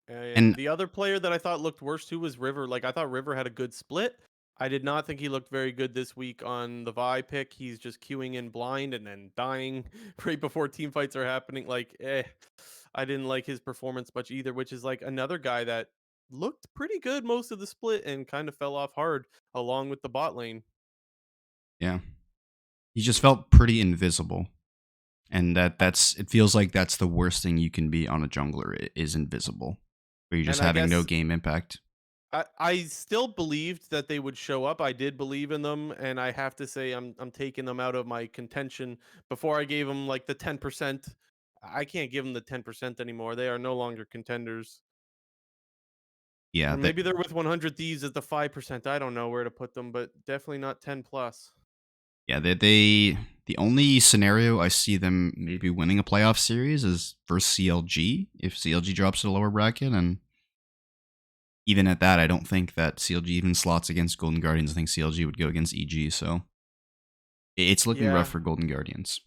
And And the other player that I thought looked worse too was River. Like I thought River had a good split. I did not think he looked very good this week on the Vi pick. He's just queuing in blind and then dying right before team fights are happening. I didn't like his performance much either, which is like another guy that looked pretty good most of the split and kind of fell off hard along with the bot lane. yeah, he just felt pretty invisible. And that's it feels like that's the worst thing you can be on a jungler is invisible, where you're just And I having no guess game impact. I still believed that they would show up. I did believe in them, and I have to say I'm taking them out of my contention. Before I gave them like the 10%. I can't give them the 10% anymore. They are no longer contenders. Yeah, Or maybe they're with 100 Thieves at the 5%. I don't know where to put them, but definitely not 10 plus. yeah, they the only scenario I see them maybe winning a playoff series is versus CLG if CLG drops to the lower bracket, and even at that, I don't think that CLG even slots against Golden Guardians. I think CLG would go against EG, so it's looking rough Yeah, for Golden Guardians.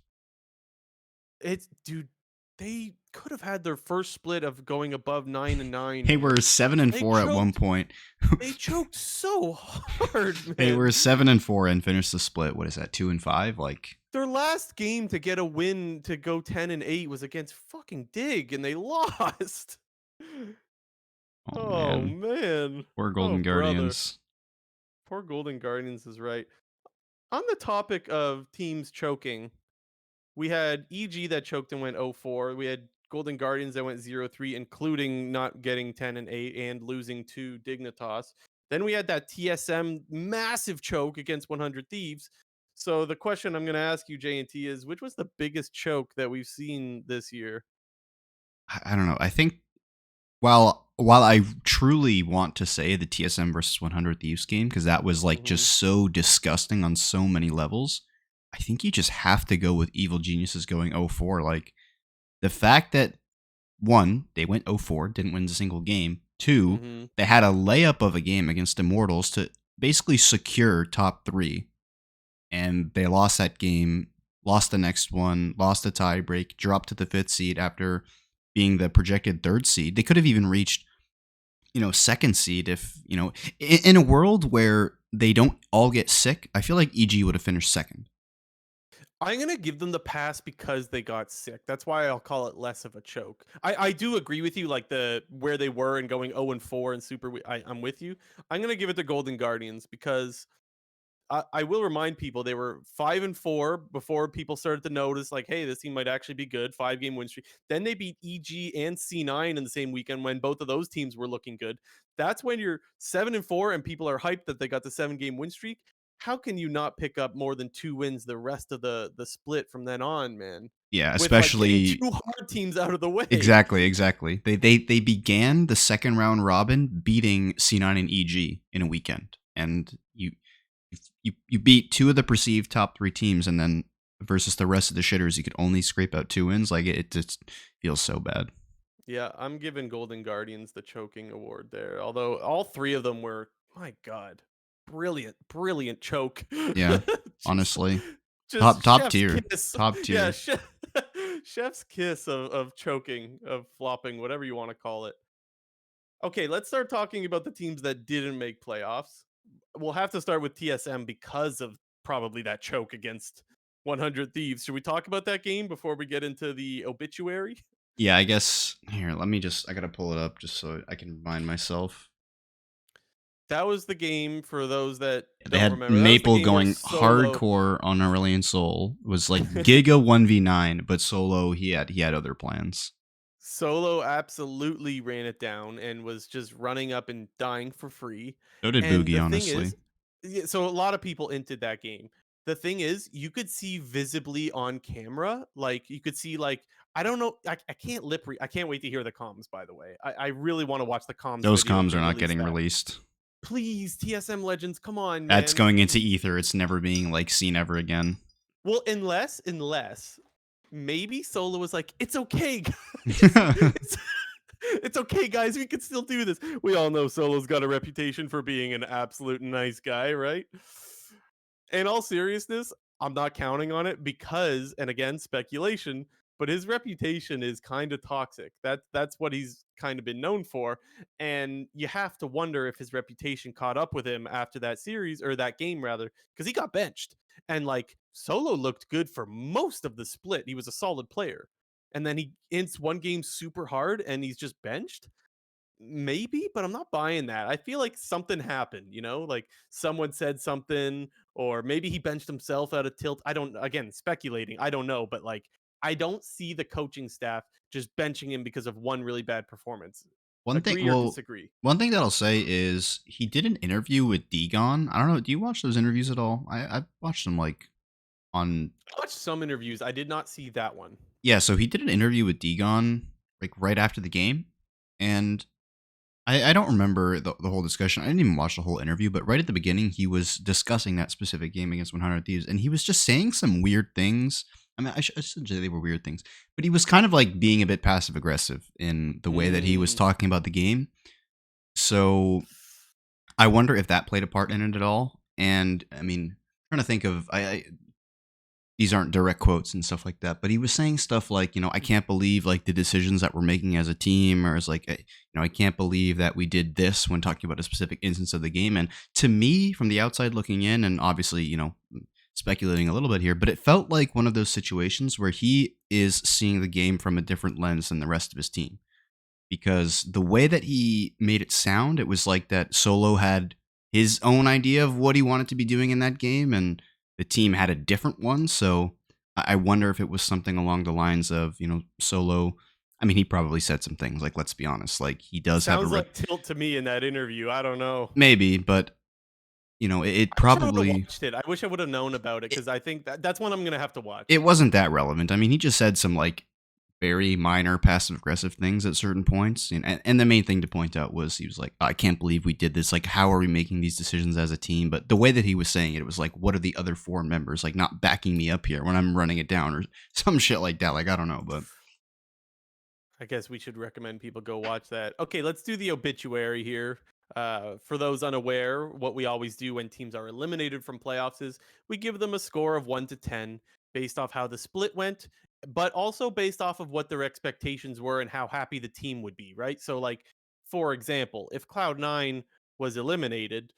it's dude. They could have had their first split of going above 9-9. They were 7-4 at one point. They choked so hard, They man. were 7-4 and finished the split. What is that? 2-5? Like, Their last game to get a win to go 10-8 was against fucking Dig, and they lost. oh Oh man, man. poor Oh Golden brother. Guardians. Poor Golden Guardians is right. On the topic of teams choking, we had EG that choked and went 0-4. We had Golden Guardians that went 0-3, including not getting 10-8 and losing to Dignitas. Then we had that TSM massive choke against 100 Thieves. So the question I'm going to ask you, J&T, is which was the biggest choke that we've seen this year? I don't know. I think while I truly want to say the TSM versus 100 Thieves game because that was like Hmm. just so disgusting on so many levels, I think you just have to go with Evil Geniuses going 0-4. Like the fact that one, they went 0-4, didn't win a single game. Two, Hmm. they had a layup of a game against Immortals to basically secure top 3, and they lost that game lost the next one, lost a tie break, dropped to the 5th seed after being the projected 3rd seed. They could have even reached, 2nd seed if, in a world where they don't all get sick, I feel like EG would have finished 2nd. I'm gonna give them the pass because they got sick. That's why I'll call it less of a choke. I do agree with you, like the where they were and going 0-4 and super. I'm with you. I'm gonna give it to Golden Guardians because I will remind people they were 5-4 before people started to notice, like, hey, this team might actually be good. 5-game win streak. Then they beat EG and C9 in the same weekend when both of those teams were looking good. That's when you're 7-4 and people are hyped that they got the 7-game win streak. How can you not pick up more than 2 wins the rest of the split from then on, man? Yeah, With like getting especially 2 hard teams out of the way. exactly. They began the second round robin beating C9 and EG in a weekend, and you beat 2 of the perceived top 3 teams, and then versus the rest of the shitters, you could only scrape out 2 wins. Like it just feels so bad. Yeah, I'm giving Golden Guardians the choking award there. Although all 3 of them were, my God, brilliant, brilliant choke. Yeah, just, honestly, just top chef's tier, kiss. top Yeah, tier. chef's kiss of choking, of flopping, whatever you want to call it. Okay, let's start talking about the teams that didn't make playoffs. We'll have to start with TSM because of probably that choke against 100 Thieves. Should we talk about that game before we get into the obituary? Yeah, I guess here. Let me I gotta pull it up just so I can remind myself. That was the game for those that They don't had remember. That was the Maple game where going Solo hardcore on Aurelion Soul. It was like Giga 1v9, but Solo he had other plans. Solo absolutely ran it down and was just running up and dying for free. So did And Boogie, the thing honestly. is, yeah, so a lot of people entered that game. The thing is, you could see visibly on camera, like you could see like I don't know, I can't I can't wait to hear the comms. By the way, I really want to watch the comms Those video if comms they are not release getting that. released. Please, TSM Legends, come on, That's man. going into ether. It's never being like seen ever again. Well, unless maybe Solo was like, "It's okay, guys. It's it's okay, guys. We can still do this." We all know Solo's got a reputation for being an absolute nice guy, right? In all seriousness, I'm not counting on it because, and again, speculation, but his reputation is kind of toxic. That's what he's kind of been known for, and you have to wonder if his reputation caught up with him after that series or that game rather, because he got benched. And like Solo looked good for most of the split. He was a solid player. And then he ends one game super hard and he's just benched. Maybe, but I'm not buying that. I feel like something happened, like someone said something, or maybe he benched himself out of tilt. I don't, again, speculating. I don't know, but like, I don't see the coaching staff just benching him because of one really bad performance. One thing, Agree or well, disagree? one thing that I'll say is he did an interview with Degon. I don't know. Do you watch those interviews at all? I watched them like on. I watched some interviews. I did not see that one. Yeah, so he did an interview with Degon like right after the game, and I don't remember the whole discussion. I didn't even watch the whole interview, but right at the beginning, he was discussing that specific game against 100 Thieves, and he was just saying some weird things. I mean, I shouldn't say they were weird things, but he was kind of like being a bit passive aggressive in the way that he was Mm, talking about the game. So I wonder if that played a part in it at all. And I mean, trying to think of these aren't direct quotes and stuff like that, but he was saying stuff like, I can't believe like the decisions that we're making as a team, or it's like, I can't believe that we did this when talking about a specific instance of the game. And to me, from the outside looking in, and obviously, speculating a little bit here, but it felt like one of those situations where he is seeing the game from a different lens than the rest of his team. Because the way that he made it sound, it was like that Solo had his own idea of what he wanted to be doing in that game, and the team had a different one. So I wonder if it was something along the lines of, Solo. I mean, he probably said some things like, let's be honest, like he does have a sounds like tilt to me in that interview. I don't know. maybe, but it I wish I would have probably watched it. I wish I would have known about it because I think that's one I'm gonna have to it watch. wasn't that relevant. I mean, he just said some like very minor passive aggressive things at certain points. And the main thing to point out was he was like, I can't believe we did this. Like, how are we making these decisions as a team? But the way that he was saying it, it was like, what are the other 4 members like not backing me up here when I'm running it down or some shit like that? Like, I don't know, but I guess we should recommend people go watch that. Okay, let's do the obituary here. For those unaware, what we always do when teams are eliminated from playoffs is we give them a score of 1 to 10. based off how the split went, but also based off of what their expectations were and how happy the team would be, right? So, like, for example, if Cloud9 was eliminated,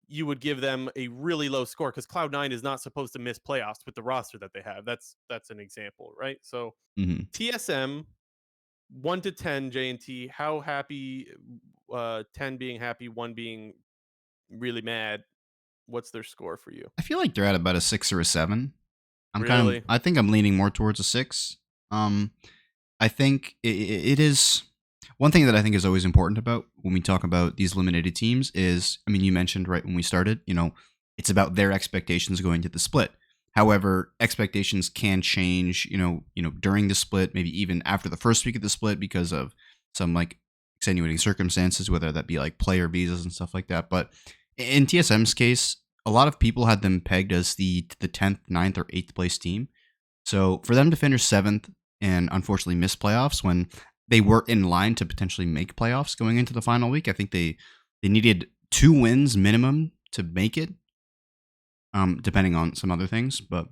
you would give them a really low score because Cloud9 is not supposed to miss playoffs with the roster that they have. That's an example, right? So Hmm. TSM 1 to 10, J&T, how happy, 10 being happy, 1 being really mad. What's their score for you? I feel like they're at about a 6 or a 7. Really? I think I'm leaning more towards a 6. Um, I think it is one thing that I think is always important about when we talk about these eliminated teams is, I mean, you mentioned right when we started, it's about their expectations going to the split. However, expectations can change, during the split, maybe even after the first week of the split because of some like extenuating circumstances, whether that be like player visas and stuff like that. But in TSM's case, a lot of people had them pegged as the 10th, ninth, or 8th place team. So for them to finish 7th and unfortunately miss playoffs when they were in line to potentially make playoffs going into the final week, I think they needed 2 wins minimum to make it, depending on some other things, but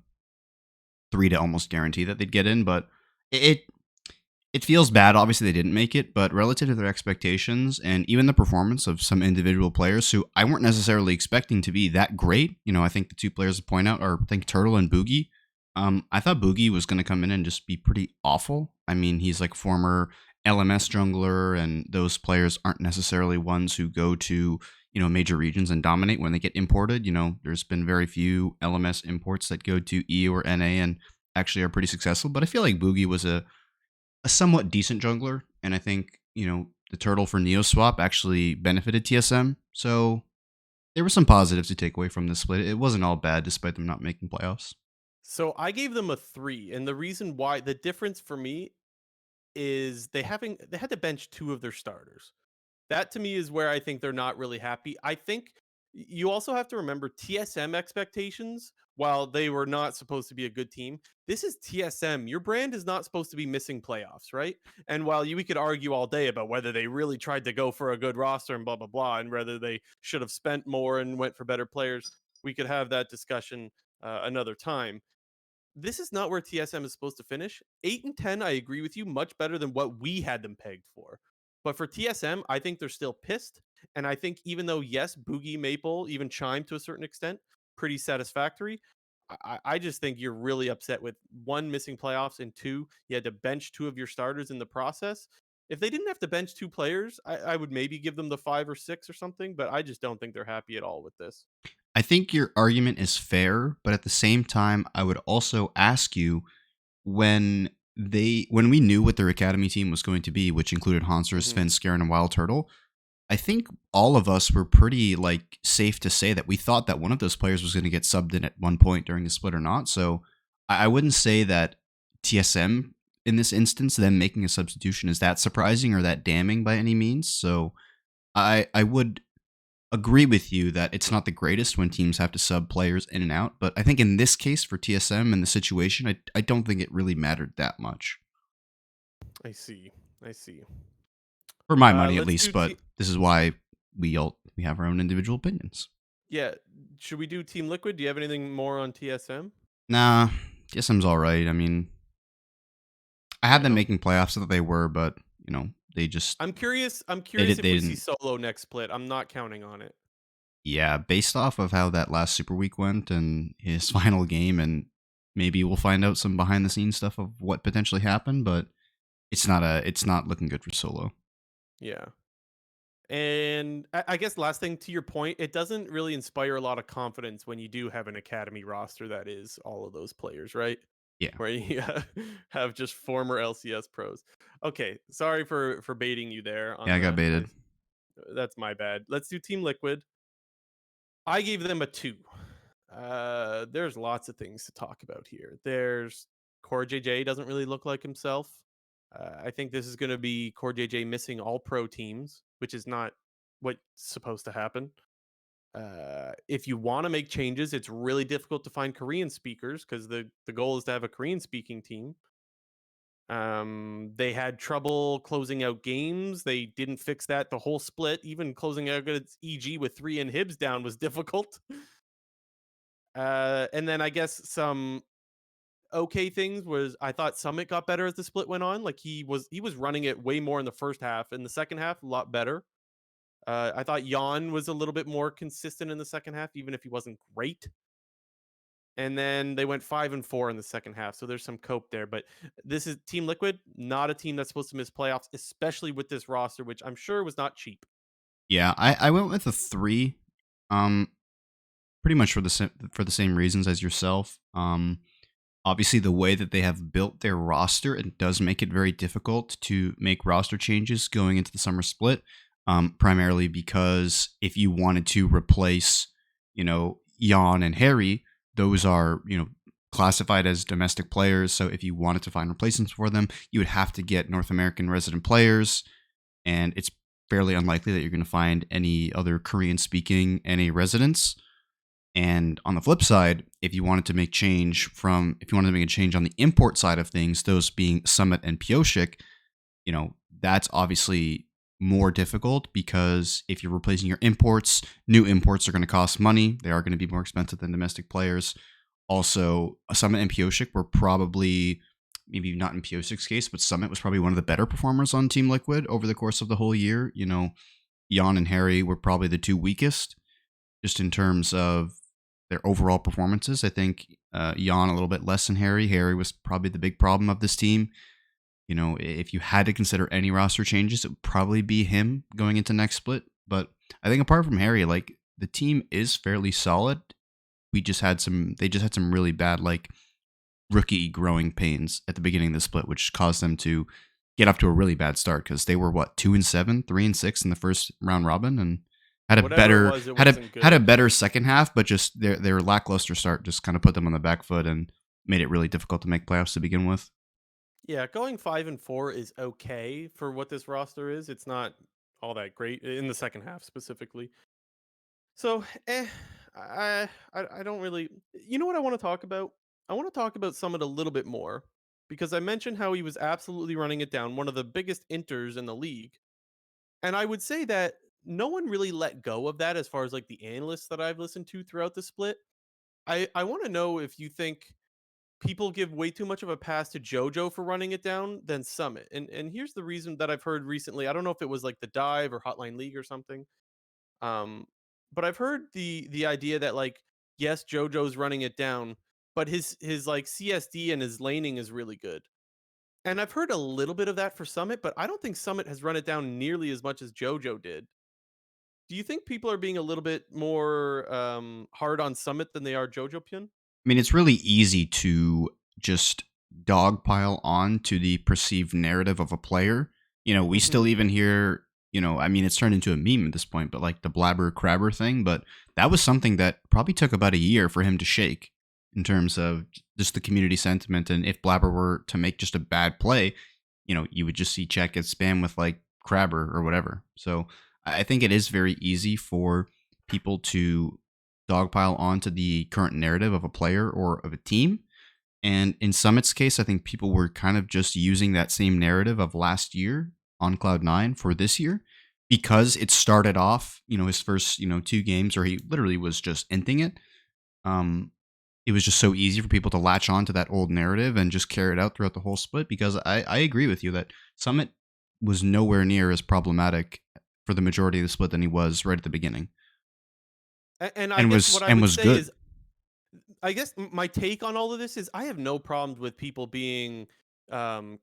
3 to almost guarantee that they'd get in. But it it feels bad. Obviously, they didn't make it, but relative to their expectations and even the performance of some individual players who I weren't necessarily expecting to be that great. I think the 2 players to point out are, I think, Turtle and Boogie. I thought Boogie was going to come in and just be pretty awful. I mean, he's like former LMS jungler, and those players aren't necessarily ones who go to major regions and dominate when they get imported. There's been very few LMS imports that go to E or NA and actually are pretty successful. But I feel like Boogie was a somewhat decent jungler, and I think the turtle for Neo Swap actually benefited TSM. So there were some positives to take away from this split. It wasn't all bad, despite them not making playoffs. So I gave them a 3, and the reason why, the difference for me is they had to bench 2 of their starters. That to me is where I think they're not really happy. I think you also have to remember TSM expectations. While they were not supposed to be a good team, this is TSM. Your brand is not supposed to be missing playoffs, right? And while we could argue all day about whether they really tried to go for a good roster and blah blah blah, and whether they should have spent more and went for better players, we could have that discussion another time. This is not where TSM is supposed to finish. 8 and 10, I agree with you, much better than what we had them pegged for. But for TSM, I think they're still pissed. And I think even though, yes, Boogie Maple, even Chime to a certain extent, pretty satisfactory. I just think you're really upset with 1, missing playoffs, and 2, you had to bench 2 of your starters in the process. If they didn't have to bench 2 players, I would maybe give them the 5 or 6 or something, but I just don't think they're happy at all with this. I think your argument is fair, but at the same time, I would also ask you when we knew what their academy team was going to be, which included Hansers, Hmm. Sven, Skaren, and Wild Turtle. I think all of us were pretty like safe to say that we thought that one of those players was going to get subbed in at one point during the split or not. So I wouldn't say that TSM in this instance, them making a substitution is that surprising or that damning by any means. So I would agree with you that it's not the greatest when teams have to sub players in and out, but I think in this case for TSM and the situation, I don't think it really mattered that much I see. I see. for my money at Let's least. do But this is why we have our own individual opinions. Yeah. Should we do Team Liquid? Do you have anything more on TSM? Nah, TSM's all right. I mean, I had them Yeah. making playoffs so that they were, but they just I'm they curious did if they we see didn't. Solo next split. I'm not counting on it. Yeah, based off of how that last Super Week went and his final game, and maybe we'll find out some behind the scenes stuff of what potentially happened, but it's not looking good for Solo. Yeah. And I guess last thing to your point, it doesn't really inspire a lot of confidence when you do have an academy roster that is all of those players, right? Yeah. Where you have just former LCS pros. Okay, sorry for baiting you there Yeah, on I got the baited. that's my bad. Let's do Team Liquid. I gave them a 2. There's lots of things to talk about here. There's Core JJ doesn't really look like himself. I think this is going to be Core JJ missing all pro teams, which is not what's supposed to happen. If you want to make changes, it's really difficult to find Korean speakers because the goal is to have a Korean speaking team. They had trouble closing out games. They didn't fix that the whole split. Even closing out against EG with 3 inhibs down was difficult. And then I guess some okay things was I thought Summit got better as the split went on. Like he was running it way more in the first half. In the second half, a lot better. I thought Jan was a little bit more consistent in the second half, even if he wasn't great. And then they went 5-4 in the second half, so there's some cope there. But this is Team Liquid, not a team that's supposed to miss playoffs, especially with this roster, which I'm sure was not cheap. Yeah, I went with a 3. Um, pretty much for for the same reasons as yourself. Obviously, the way that they have built their roster, it does make it very difficult to make roster changes going into the summer split. Primarily because if you wanted to replace, Jan and Harry, those are classified as domestic players. So if you wanted to find replacements for them, you would have to get North American resident players, and it's fairly unlikely that you're going to find any other Korean speaking NA residents. And on the flip side, if you wanted to make a change on the import side of things, those being Summit and Pioshik, that's obviously more difficult because if you're replacing your imports, new imports are going to cost money. They are going to be more expensive than domestic players. Also, Summit and Pioshik were probably, maybe not in Pioshik's case, but Summit was probably one of the better performers on Team Liquid over the course of the whole year. Jan and Harry were probably the two weakest, just in terms of their overall performances. I think Jan a little bit less than Harry. Harry was probably the big problem of this team. If you had to consider any roster changes, it would probably be him going into next split. But I think apart from Harry, like, the team is fairly solid. They just had some really bad, like, rookie growing pains at the beginning of the split, which caused them to get off to a really bad start because they were 2-7, 3-6 in the first round robin, and Whatever it was, it wasn't had a good. better second half, but just their lackluster start just kind of put them on the back foot and made it really difficult to make playoffs to begin with. Yeah, going 5-4 is okay for what this roster is. It's not all that great in the second half specifically. So, I don't really. You know what I want to talk about? I want to talk about Summit a little bit more because I mentioned how he was absolutely running it down, one of the biggest inters in the league, and I would say that no one really let go of that as far as like the analysts that I've listened to throughout the split. I want to know if you think people give way too much of a pass to JoJo for running it down than Summit. And here's the reason that I've heard recently. I don't know if it was like the Dive or Hotline League or something. Um, but I've heard the idea that, like, yes, JoJo's running it down, but his like CSD and his laning is really good. And I've heard a little bit of that for Summit, but I don't think Summit has run it down nearly as much as JoJo did. Do you think people are being a little bit more hard on Summit than they are JoJo Pyun? I mean, it's really easy to just dogpile on to the perceived narrative of a player. We Mm-hmm. still even hear, I mean, it's turned into a meme at this point, but like the blabber crabber thing. But that was something that probably took about a year for him to shake in terms of just the community sentiment. And if Blabber were to make just a bad play, you would just see chat get spam with like crabber or whatever. So I think it is very easy for people to dogpile onto the current narrative of a player or of a team. And in Summit's case, I think people were kind of just using that same narrative of last year on Cloud9 for this year because it started off, his first, two games where he literally was just inting it. Um, it was just so easy for people to latch on to that old narrative and just carry it out throughout the whole split because I agree with you that Summit was nowhere near as problematic for the majority of the split than he was right at the beginning, And I guess what I and would was say good. is I guess my take on all of this is I have no problems with people being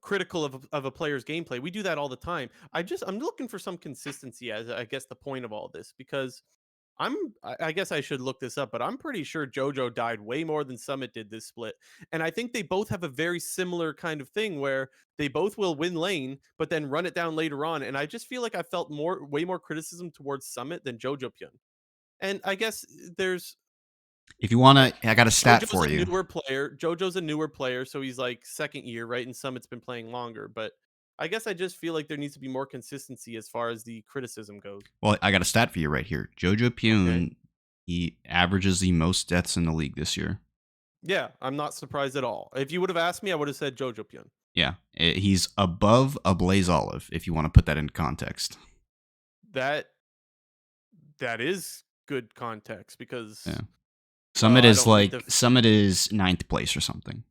critical of a player's gameplay. We do that all the time. I'm looking for some consistency as I guess the point of all this because I guess I should look this up, but I'm pretty sure JoJo died way more than Summit did this split. And I think they both have a very similar kind of thing where they both will win lane, but then run it down later on. And I just feel like I felt way more criticism towards Summit than JoJo Pyun. And I guess there's If you want uh, to, I got a stat JoJo's for a you. newer player. JoJo's a newer player, so he's like second year, right? And Summit's been playing longer. But I guess I just feel like there needs to be more consistency as far as the criticism goes. Well, I got a stat for you right here. Jojo Okay. Pyun, he averages the most deaths in the league this year. Yeah, I'm not surprised at all. If you would have asked me, I would have said JoJo Pyun. Yeah, he's above a Blaze Olive, if you want to put that in context. That that is good context Yeah. because, well, Summit I is don't mean to. Summit is ninth place or something.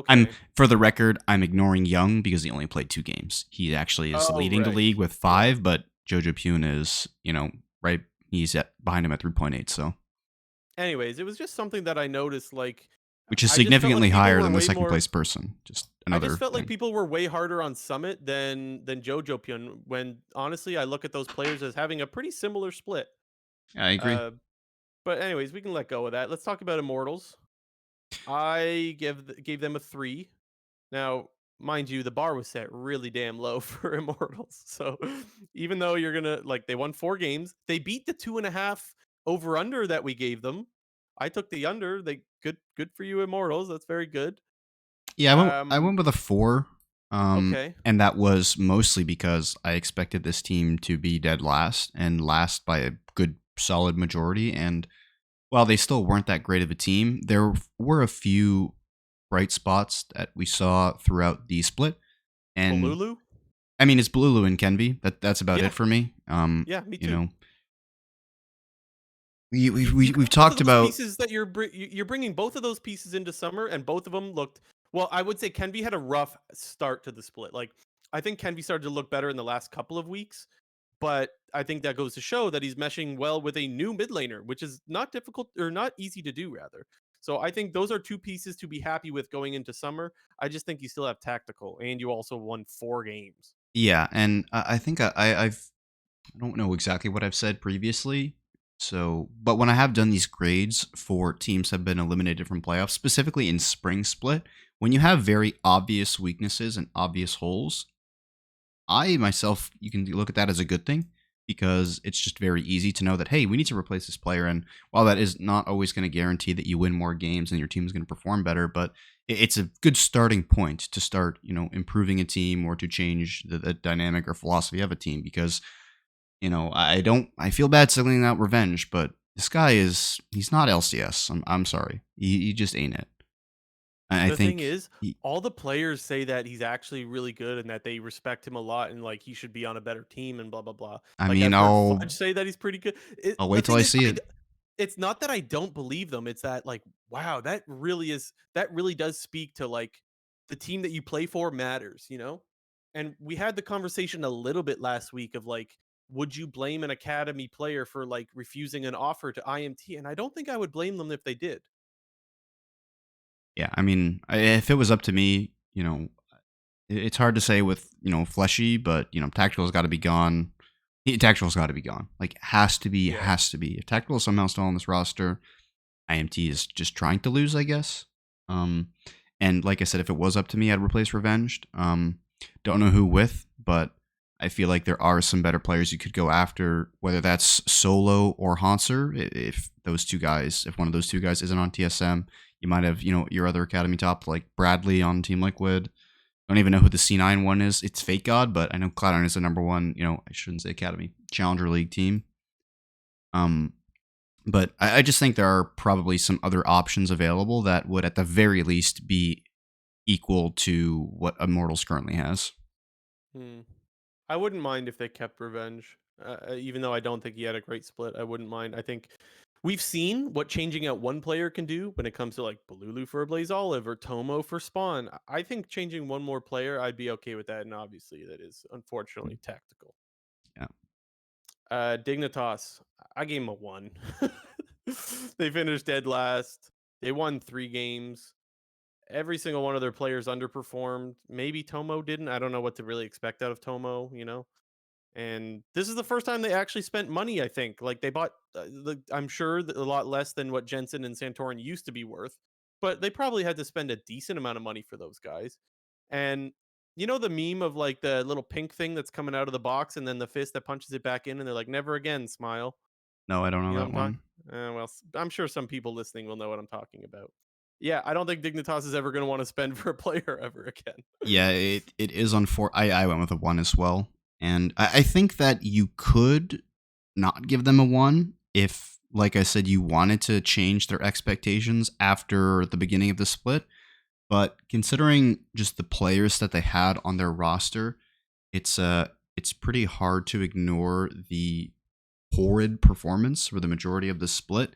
I'm Okay. For the record, I'm ignoring Young because he only played 2 games. He actually is Oh, leading the right. league with Yeah. 5, but Jojo Pune is, right, he's behind him at 3.8, so Anyways, it was just something that I noticed. Like, which is I just felt like significantly people higher were than the way second more. place person. Just I just another felt like thing. people were way harder on Summit than Jojo Pyun. When honestly, I look at those players as having a pretty similar split. I agree. Uh, but anyways, we can let go of that. Let's talk about Immortals. I gave them a 3. Now, mind you, the bar was set really damn low for Immortals. So even though you're gonna like, they won 4 games, they beat the 2.5 over under that we gave them. I took the under. They good for you, Immortals. That's very good. Yeah, I Um, went with a 4, okay. and that was mostly because I expected this team to be dead last and last by a good solid majority. And while they still weren't that great of a team, there were a few bright spots that we saw throughout the split. And Balulu? I mean, it's Blulu and Kenvi. That's about it Yeah, for me. yeah, me You too. know, we You got we've both of talked those about. pieces that you're bringing both of those pieces into summer, and both of them looked well. I would say Kenvi had a rough start to the split. Like, I think Kenvi started to look better in the last couple of weeks, but I think that goes to show that he's meshing well with a new mid laner, which is not difficult or not easy to do, rather. So I think those are 2 pieces to be happy with going into summer. I just think you still have tactical, and you also won 4 games. Yeah, and I think I don't know exactly what I've said previously. So, but when I have done these grades for teams that have been eliminated from playoffs, specifically in spring split, when you have very obvious weaknesses and obvious holes, I myself, you can look at that as a good thing because it's just very easy to know that, hey, we need to replace this player. And while that is not always going to guarantee that you win more games and your team is going to perform better, but it's a good starting point to start, improving a team or to change the dynamic or philosophy of a team. Because I feel bad singling out Revenge, but this guy he's not LCS. I'm sorry. He just ain't it. I The thing think is, he, all the players say that he's actually really good and that they respect him a lot and like he should be on a better team and blah blah blah. I Like, mean, I've heard Fudge say that he's pretty good. I'll The wait till thing I is, see it. it's not that I don't believe them. It's that, like, wow, that really does speak to like the team that you play for matters, you know? And we had the conversation a little bit last week of like, would you blame an academy player for like refusing an offer to IMT? And I don't think I would blame them if they did. Yeah, I mean, if it was up to me, it's hard to say with fleshy, but tactical's got to be gone. Tactical's got to be gone. Like has to be, Yeah. has to be. If tactical is somehow still on this roster, IMT is just trying to lose, I guess. Um, and like I said, if it was up to me, I'd replace Revenged. Don't know who with, but I feel like there are some better players you could go after, whether that's Solo or Hanser. If those two guys, if one of those two guys isn't on TSM, you might have your other academy top like Bradley on Team Liquid. I don't even know who the C9 one is. It's Fake God, but I know Cloud9 is the number one. I shouldn't say academy Challenger League team. Um, but I just think there are probably some other options available that would, at the very least, be equal to what Immortals currently has. Hmm. I wouldn't mind if they kept Revenge, even though I don't think he had a great split. I wouldn't mind. I think we've seen what changing out one player can do when it comes to like Balulu for a Blaze Olive or Tomo for Spawn. I think changing one more player, I'd be okay with that. And obviously, that is unfortunately tactical. Yeah. Dignitas, I gave him a 1. They finished dead last. They won 3 games. Every single one of their players underperformed. Maybe Tomo didn't. I don't know what to really expect out of Tomo, you know? And this is the first time they actually spent money, I think. Like, they bought, I'm sure that a lot less than what Jensen and Santorin used to be worth, but they probably had to spend a decent amount of money for those guys. And you know the meme of like the little pink thing that's coming out of the box and then the fist that punches it back in and they're like, never again, smile. No, I don't know You know what that I'm talking? one. Well, I'm sure some people listening will know what I'm talking about. Yeah, I don't think Dignitas is ever going to want to spend for a player ever again. Yeah, it is I went with a 1 as well. And I think that you could not give them a 1 if, like I said, you wanted to change their expectations after the beginning of the split. But considering just the players that they had on their roster, it's pretty hard to ignore the horrid performance for the majority of the split.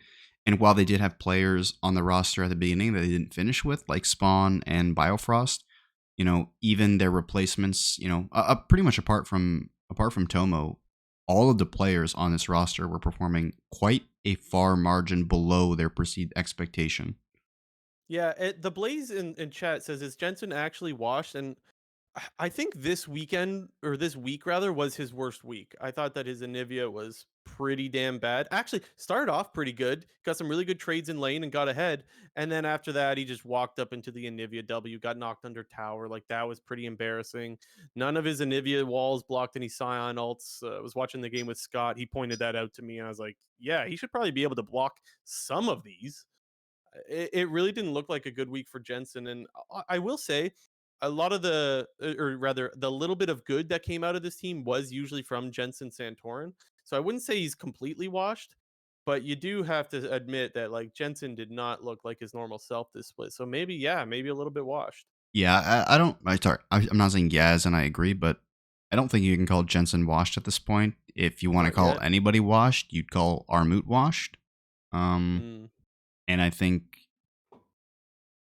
And while they did have players on the roster at the beginning that they didn't finish with, like Spawn and Biofrost, even their replacements, pretty much apart from Tomo, all of the players on this roster were performing quite a far margin below their perceived expectation. Yeah, the Blaze in chat says, is Jensen actually washed? And I think this weekend, or this week rather, was his worst week. I thought that his Anivia was pretty damn bad. Actually, started off pretty good, got some really good trades in lane and got ahead. And then after that, he just walked up into the Anivia W, got knocked under tower. Like, that was pretty embarrassing. None of his Anivia walls blocked any Scion ults. I was watching the game with Scott. He pointed that out to me. And I was like, yeah, he should probably be able to block some of these. It really didn't look like a good week for Jensen. And I will say, a lot of or rather, the little bit of good that came out of this team was usually from Jensen Santorin. So I wouldn't say he's completely washed, but you do have to admit that like Jensen did not look like his normal self this split. So maybe, yeah, maybe a little bit washed. Yeah, I don't. I'm not saying yes, and I agree, but I don't think you can call Jensen washed at this point. If you want to Not call yet. anybody washed, you'd call Armut washed. Um, Mm. and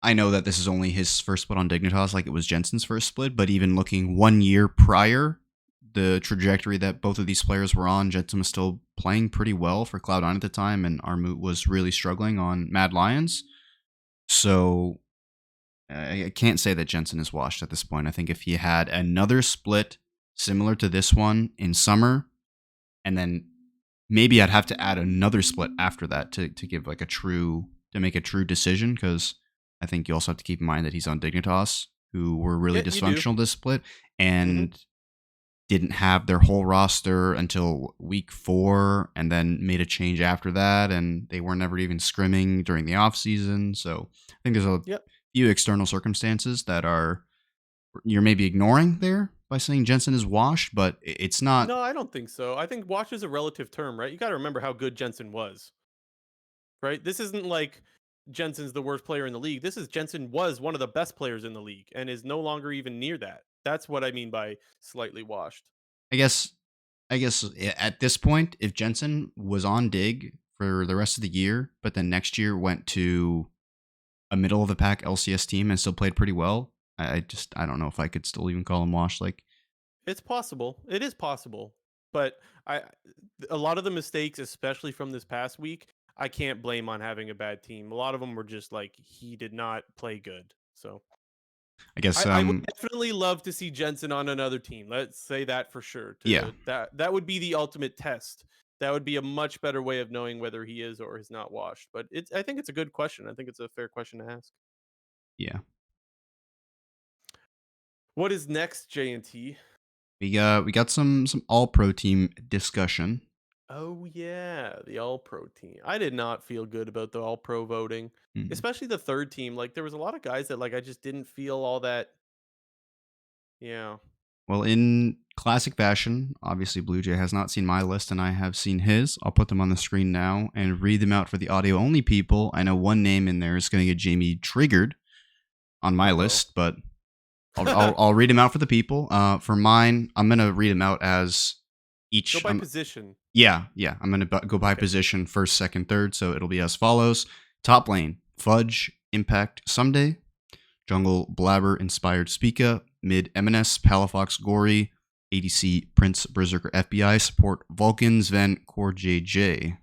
I know that this is only his first split on Dignitas, like it was Jensen's first split, but even looking 1 year prior, the trajectory that both of these players were on, Jensen was still playing pretty well for Cloud9 at the time, and Armut was really struggling on Mad Lions. So I can't say that Jensen is washed at this point. I think if he had another split similar to this one in summer, and then maybe I'd have to add another split after that to give like to make a true decision, because I think you also have to keep in mind that he's on Dignitas, who were really Yeah, you do. dysfunctional this split Hmm. and didn't have their whole roster until week 4, and then made a change after that, and they were never even scrimming during the off season. So I think there's a Yep. few external circumstances that are you're maybe ignoring there by saying Jensen is washed, but it's not. No, I don't think so. I think wash is a relative term, right? You got to remember how good Jensen was. Right? This isn't like Jensen's the worst player in the league. This is Jensen was one of the best players in the league and is no longer even near that. That's what I mean by slightly washed. I guess at this point, if Jensen was on Dig for the rest of the year, but then next year went to a middle of the pack LCS team and still played pretty well, I don't know if I could still even call him washed. Like, It's possible. It is possible. But I a lot of the mistakes, especially from this past week, I can't blame on having a bad team. A lot of them were just like he did not play good. So I guess I would definitely love to see Jensen on another team. Let's say that for sure. yeah, That would be the ultimate test. That would be a much better way of knowing whether he is or is not washed. But I think it's a good question. I think it's a fair question to ask. yeah. What is next, JNT? We got some all pro team discussion. Oh yeah, the All Pro team. I did not feel good about the All Pro voting, Mm. especially the third team. Like there was a lot of guys that like I just didn't feel all that. Yeah. Well, in classic fashion, obviously Blue Jay has not seen my list and I have seen his. I'll put them on the screen now and read them out for the audio only people. I know one name in there is going to get Jamie triggered on my Uh list, but oh. I'll read them out for the people. For mine, I'm going to read them out as Go each. by position. Yeah. I'm going to go by Okay. position, first, second, third. So it'll be as follows: top lane, Fudge, Impact, Someday; jungle, Blabber, Inspired, Speaka; mid, MNS, Palafox, Gory; ADC, Prince, Berserker, FBI; support, Vulcan, Sven, Core, JJ.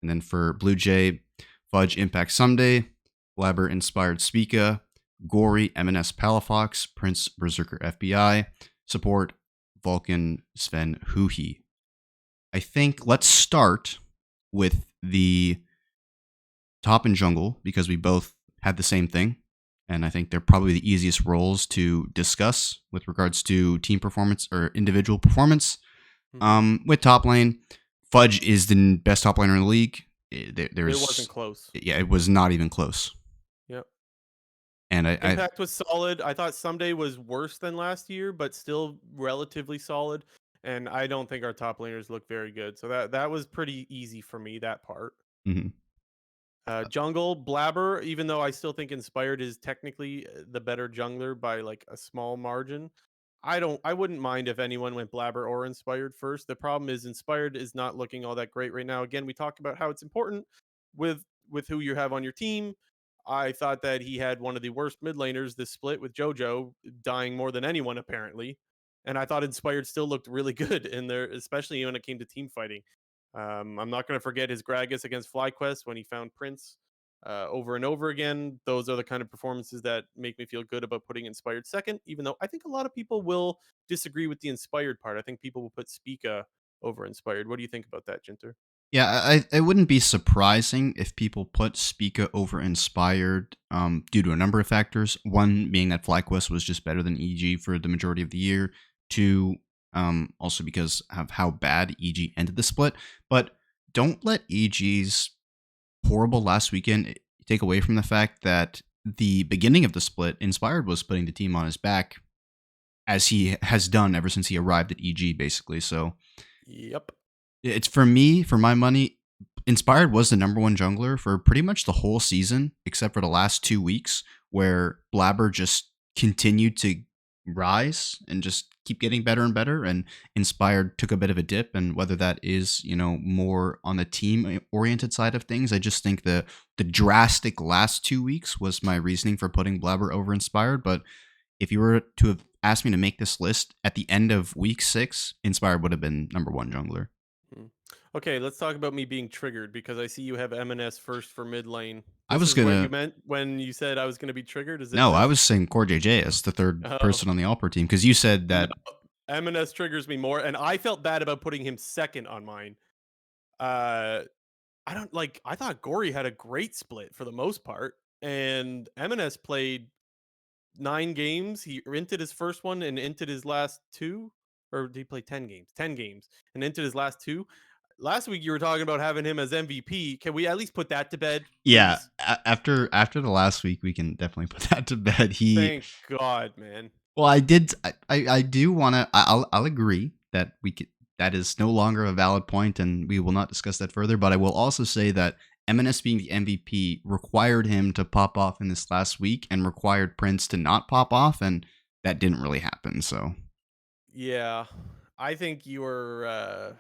And then for Blue Jay, Fudge, Impact, Someday; Blabber, Inspired, Speaka; Gory, MNS, Palafox; Prince, Berserker, FBI; support, Vulcan, Sven, Huhi. I think let's start with the top and jungle, because we both had the same thing. And I think they're probably the easiest roles to discuss with regards to team performance or individual performance. Hmm. With top lane, Fudge is the best top laner in the league. It wasn't close. Yeah, it was not even close. Yep. And Impact was solid. I thought Someday was worse than last year, but still relatively solid. And I don't think our top laners look very good. So that was pretty easy for me, that part. mhm. Jungle, Blabber, even though I still think Inspired is technically the better jungler by like a small margin. I wouldn't mind if anyone went Blabber or Inspired first. The problem is Inspired is not looking all that great right now. Again, we talked about how it's important with who you have on your team. I thought that he had one of the worst mid laners this split with JoJo dying more than anyone apparently, and I thought Inspired still looked really good in there, especially when it came to team fighting. I'm not going to forget his Gragas against FlyQuest when he found Prince over and over again. Those are the kind of performances that make me feel good about putting Inspired second, even though I think a lot of people will disagree with the Inspired part. I think people will put Spica over Inspired. What do you think about that, Jinter? Yeah, it wouldn't be surprising if people put Spica over Inspired due to a number of factors. One being that FlyQuest was just better than EG for the majority of the year. Two, also because of how bad EG ended the split. But don't let EG's horrible last weekend take away from the fact that the beginning of the split, Inspired was putting the team on his back, as he has done ever since he arrived at EG, basically. So Yep. it's for my money, Inspired was the number one jungler for pretty much the whole season, except for the last 2 weeks, where Blabber just continued to rise and just keep getting better and better. And Inspired took a bit of a dip. And whether that is, more on the team oriented side of things, I just think the drastic last 2 weeks was my reasoning for putting Blabber over Inspired. But if you were to have asked me to make this list at the end of week 6, Inspired would have been number one jungler. Okay, let's talk about me being triggered because I see you have M&S first for mid lane. I This was is what gonna you meant when you said I was going to be triggered? Is it No, I this? was saying Core JJ as the third Oh, person on the All Pro team because you said no. that. M&S triggers me more, and I felt bad about putting him second on mine. Uh, I thought Gory had a great split for the most part, and M&S played 9 games. He entered his first one and entered his last two, or did he play 10 games? 10 games and entered his last two. Last week you were talking about having him as MVP. Can we at least put that to bed, Yeah, please? after the last week, we can definitely put that to bed. He Thank God, man. Well, I do want to. I'll agree that that is no longer a valid point, and we will not discuss that further. But I will also say that MNS being the MVP required him to pop off in this last week, and required Prince to not pop off, and that didn't really happen. So Yeah, I think you were,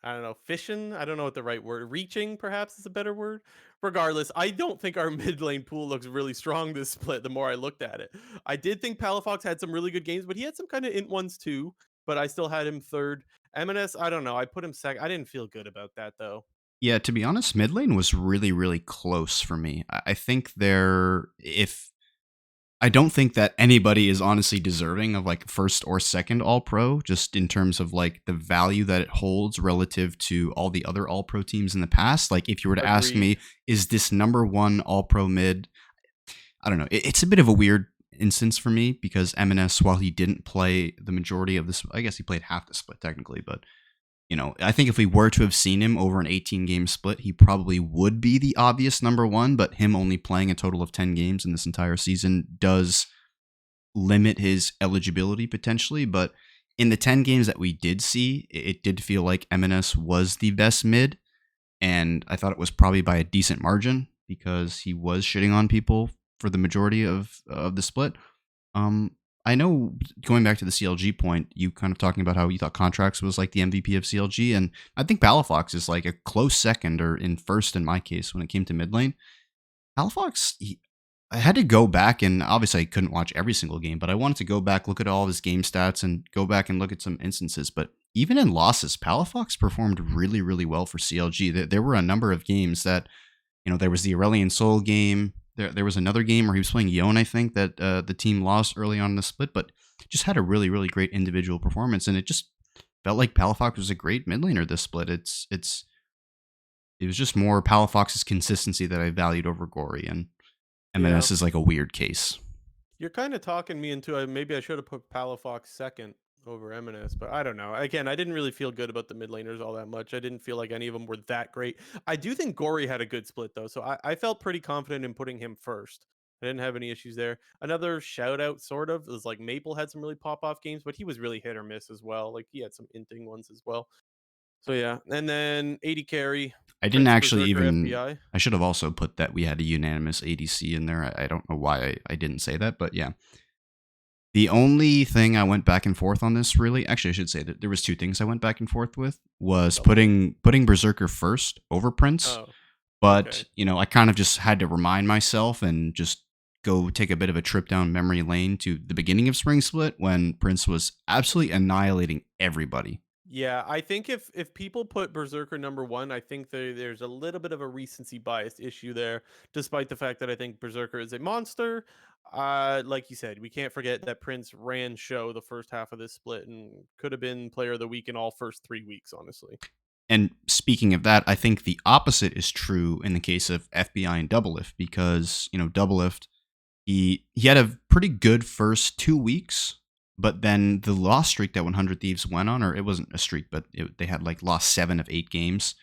I don't know, fishing. I don't know what the right word. Reaching, perhaps, is a better word. Regardless, I don't think our mid lane pool looks really strong this split. The more I looked at it, I did think Palafox had some really good games, but he had some kind of int ones too. But I still had him third. M&S, I don't know. I put him second. I didn't feel good about that though. yeah, to be honest, mid lane was really really close for me. I think there if I don't think that anybody is honestly deserving of like first or second All Pro, just in terms of like the value that it holds relative to all the other All Pro teams in the past. Like, if you were to ask Agreed. me, is this number one All Pro mid? I don't know. It's a bit of a weird instance for me because M&S, while he didn't play the majority of this, I guess he played half the split technically, but I think if we were to have seen him over an 18-game split, he probably would be the obvious number one, but him only playing a total of 10 games in this entire season does limit his eligibility potentially. But in the 10 games that we did see, it did feel like M&S was the best mid, and I thought it was probably by a decent margin because he was shitting on people for the majority of the split. I know, going back to the CLG point, you kind of talking about how you thought Contracts was like the MVP of CLG, and I think Palafox is like a close second or in first in my case when it came to mid lane. Palafox, I had to go back, and obviously I couldn't watch every single game, but I wanted to go back, look at all of his game stats, and go back and look at some instances. But even in losses, Palafox performed really, really well for CLG. There were a number of games that, there was the Aurelian Soul game. There was another game where he was playing Yone, I think, that the team lost early on in the split, but just had a really, really great individual performance, and it just felt like Palafox was a great mid laner this split. It was just more Palafox's consistency that I valued over Gory, and Yeah. MNS is like a weird case. You're kind of talking me into maybe I should have put Palafox second over M&S, but I don't know. Again, I didn't really feel good about the mid laners all that much. I didn't feel like any of them were that great. I do think Gory had a good split though, so I felt pretty confident in putting him first. I didn't have any issues there. Another shout out, sort of, is like Maple had some really pop off games, but he was really hit or miss as well. Like he had some inting ones as well. So yeah, and then 80 carry, I didn't Prince actually Berserker even. FBI. I should have also put that we had a unanimous ADC in there. I don't know why I didn't say that, but yeah. The only thing I went back and forth on this, really, actually, I should say that there was two things I went back and forth with, was putting Berserker first over Prince, Oh, But, Okay. I kind of just had to remind myself and just go take a bit of a trip down memory lane to the beginning of Spring Split when Prince was absolutely annihilating everybody. Yeah, I think if people put Berserker number one, I think there's a little bit of a recency bias issue there, despite the fact that I think Berserker is a monster. Like you said, we can't forget that Prince ran show the first half of this split and could have been player of the week in all first 3 weeks, honestly. And speaking of that, I think the opposite is true in the case of FBI and Doublelift because, Doublelift, he had a pretty good first 2 weeks, but then the loss streak that 100 Thieves went on, or it wasn't a streak, but they had like lost 7 of 8 games.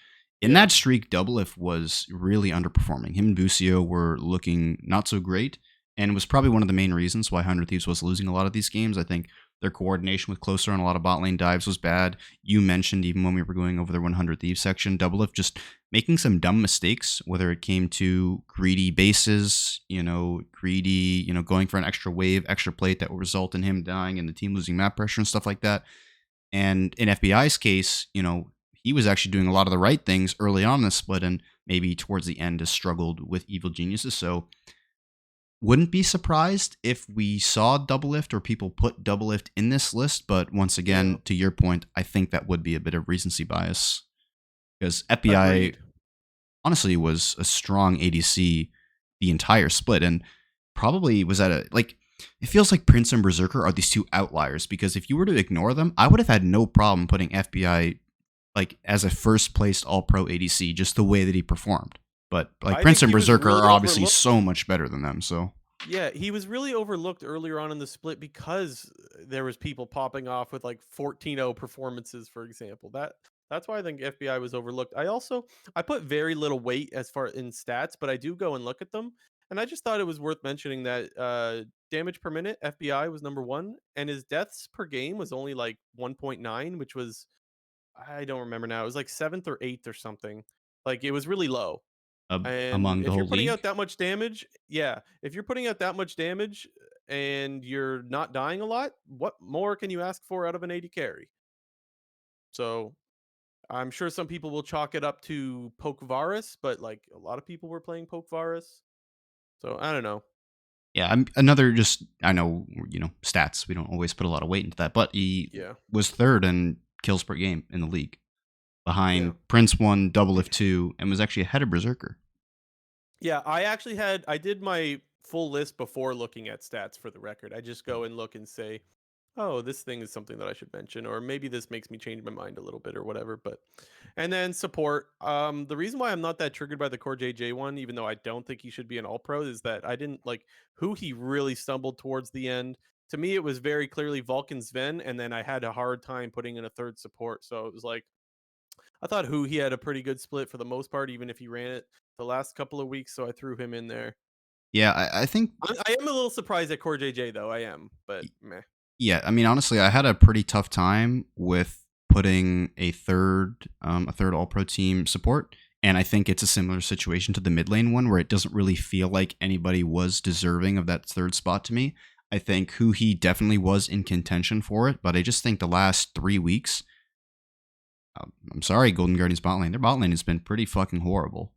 In Yeah. that streak, Doublelift was really underperforming. Him and Busio were looking not so great, and was probably one of the main reasons why 100 Thieves was losing a lot of these games. I think their coordination with Closer on a lot of bot lane dives was bad. You mentioned, even when we were going over their 100 Thieves section, Doublelift just making some dumb mistakes, whether it came to greedy bases, greedy, going for an extra wave, extra plate that will result in him dying and the team losing map pressure and stuff like that. And in FBI's case, he was actually doing a lot of the right things early on in the split, and maybe towards the end has struggled with Evil Geniuses. So wouldn't be surprised if we saw Doublelift or people put Doublelift in this list. But once Yeah. again, to your point, I think that would be a bit of recency bias because FBI Agreed. honestly was a strong ADC the entire split, and probably was at a like. It feels like Prince and Berserker are these two outliers because if you were to ignore them, I would have had no problem putting FBI like as a first placed All Pro ADC, just the way that he performed. But like I Prince think and he was Berserker really are obviously overlooked. so much better than them. So Yeah, he was really overlooked earlier on in the split because there was people popping off with like 14-0 performances, for example. That's why I think FBI was overlooked. I put very little weight as far in stats, but I do go and look at them. And I just thought it was worth mentioning that damage per minute, FBI was number one, and his deaths per game was only like 1.9, which was, I don't remember now. It was like seventh or eighth or something. Like it was really low. And among the if you're whole putting out league. that much damage, yeah, if you're putting out that much damage and you're not dying a lot, what more can you ask for out of an AD carry? So I'm sure some people will chalk it up to Poke Varus, but like a lot of people were playing Poke Varus. So I don't know. Yeah, I'm another just I know stats. We don't always put a lot of weight into that, but he Yeah. was third in kills per game in the league, Yeah. behind Prince one, Doublelift two, and was actually ahead of Berserker. Yeah, I did my full list before looking at stats for the record. I just go and look and say, oh, this thing is something that I should mention, or maybe this makes me change my mind a little bit or whatever. But and then support. The reason why I'm not that triggered by the Core JJ one, even though I don't think he should be an all pro, is that I didn't like who he really stumbled towards the end. To me, it was very clearly Vulcan Sven, and then I had a hard time putting in a third support. So it was like I thought who he had a pretty good split for the most part, even if he ran it the last couple of weeks. So I threw him in there. Yeah, I think I am a little surprised at Core JJ though. I am, but meh. yeah. I mean, honestly, I had a pretty tough time with putting a third All Pro team support, and I think it's a similar situation to the mid lane one where it doesn't really feel like anybody was deserving of that third spot to me. I think who he definitely was in contention for it, but I just think the last 3 weeks I'm sorry, Golden Guardians bot lane. Their bot lane has been pretty fucking horrible.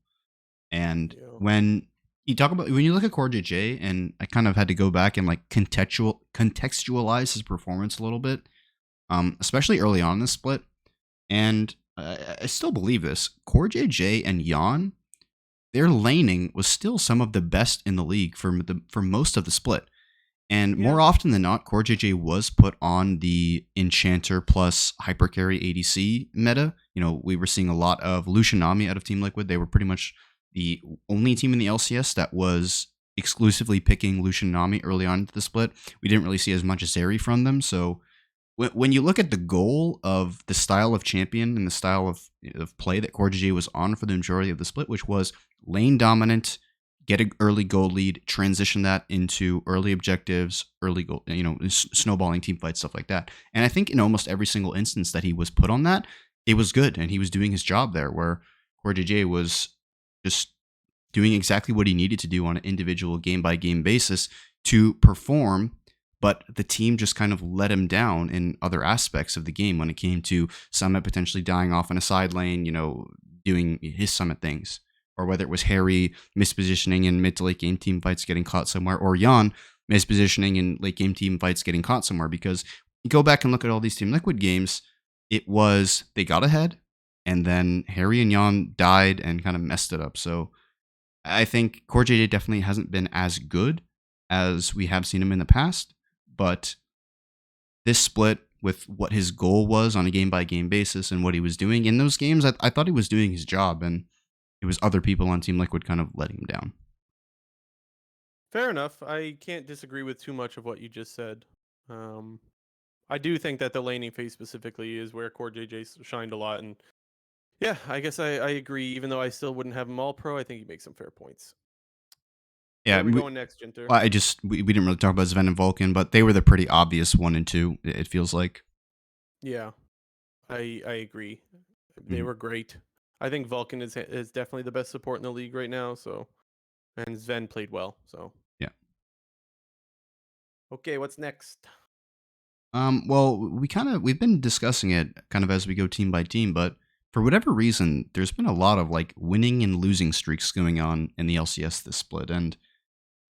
And Yeah. when when you look at Core JJ, and I kind of had to go back and like contextualize his performance a little bit, especially early on in the split. And I still believe this. Core JJ and Yon, their laning was still some of the best in the league for most of the split. And Yeah. more often than not, Core JJ was put on the Enchanter plus Hypercarry ADC meta. We were seeing a lot of Lucianami out of Team Liquid. They were pretty much the only team in the LCS that was exclusively picking Lucianami early on into the split. We didn't really see as much Zeri from them. So when you look at the goal of the style of champion and the style of play that Core JJ was on for the majority of the split, which was lane dominant, get an early gold lead, transition that into early objectives, early goal, snowballing team fights, stuff like that. And I think in almost every single instance that he was put on that, it was good, and he was doing his job there. Where Core JJ was just doing exactly what he needed to do on an individual game by game basis to perform. But the team just kind of let him down in other aspects of the game when it came to Summit potentially dying off in a side lane, doing his Summit things, or whether it was Harry mispositioning in mid to late game team fights getting caught somewhere, or Jan mispositioning in late game team fights getting caught somewhere. Because you go back and look at all these Team Liquid games, it was they got ahead, and then Harry and Jan died and kind of messed it up. So I think Core JJ definitely hasn't been as good as we have seen him in the past, but this split with what his goal was on a game by game basis and what he was doing in those games, I thought he was doing his job, and it was other people on Team Liquid kind of letting him down. Fair enough. I can't disagree with too much of what you just said. Um, I do think that the laning phase specifically is where Core JJ shined a lot, and yeah, I guess I agree. Even though I still wouldn't have him all pro, I think he makes some fair points. Where Yeah, are we going next, Jinter? we didn't really talk about Sven and Vulcan, but they were the pretty obvious 1 and 2. It feels like. Yeah, I agree. They Mhm. were great. I think Vulcan is definitely the best support in the league right now. So, and Sven played well. So, Yeah. okay, what's next? Well, we've been discussing it kind of as we go team by team, but for whatever reason, there's been a lot of like winning and losing streaks going on in the LCS this split, and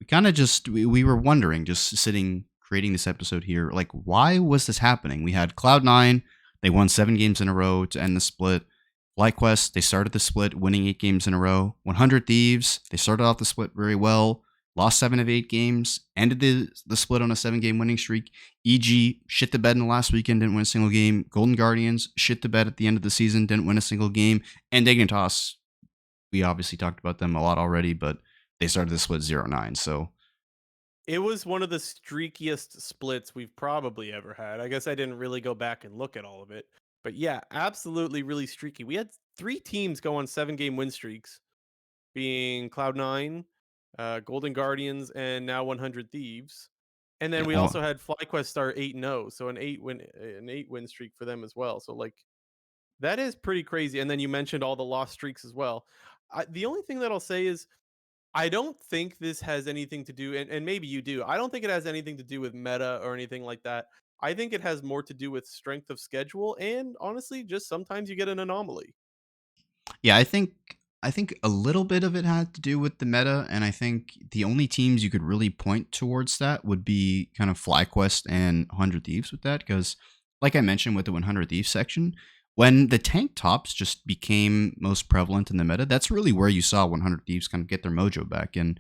we kind of just we were wondering, just sitting creating this episode here, like why was this happening? We had Cloud9, they won 7 games in a row to end the split. FlyQuest, they started the split winning 8 games in a row. 100 Thieves, they started off the split very well, lost 7 of 8 games, ended the split on a 7-game winning streak. EG shit the bed in the last weekend, didn't win a single game. Golden Guardians shit the bed at the end of the season, didn't win a single game. And Dignitas, we obviously talked about them a lot already, but they started the split 0-9. So It was one of the streakiest splits we've probably ever had. I guess I didn't really go back and look at all of it. But yeah, absolutely really streaky. We had 3 teams go on 7-game win streaks, being Cloud9, Golden Guardians, and now 100 Thieves. And then yeah, we well, also had FlyQuest start 8-0, so an 8 win streak for them as well. So like that is pretty crazy. And then you mentioned all the lost streaks as well. The only thing that I'll say is I don't think this has anything to do, and maybe you do. I don't think it has anything to do with meta or anything like that. I think it has more to do with strength of schedule, and honestly, just sometimes you get an anomaly. yeah, I think a little bit of it had to do with the meta, and I think the only teams you could really point towards that would be kind of FlyQuest and 100 Thieves with that, because like I mentioned with the 100 Thieves section, when the tank tops just became most prevalent in the meta, that's really where you saw 100 Thieves kind of get their mojo back. And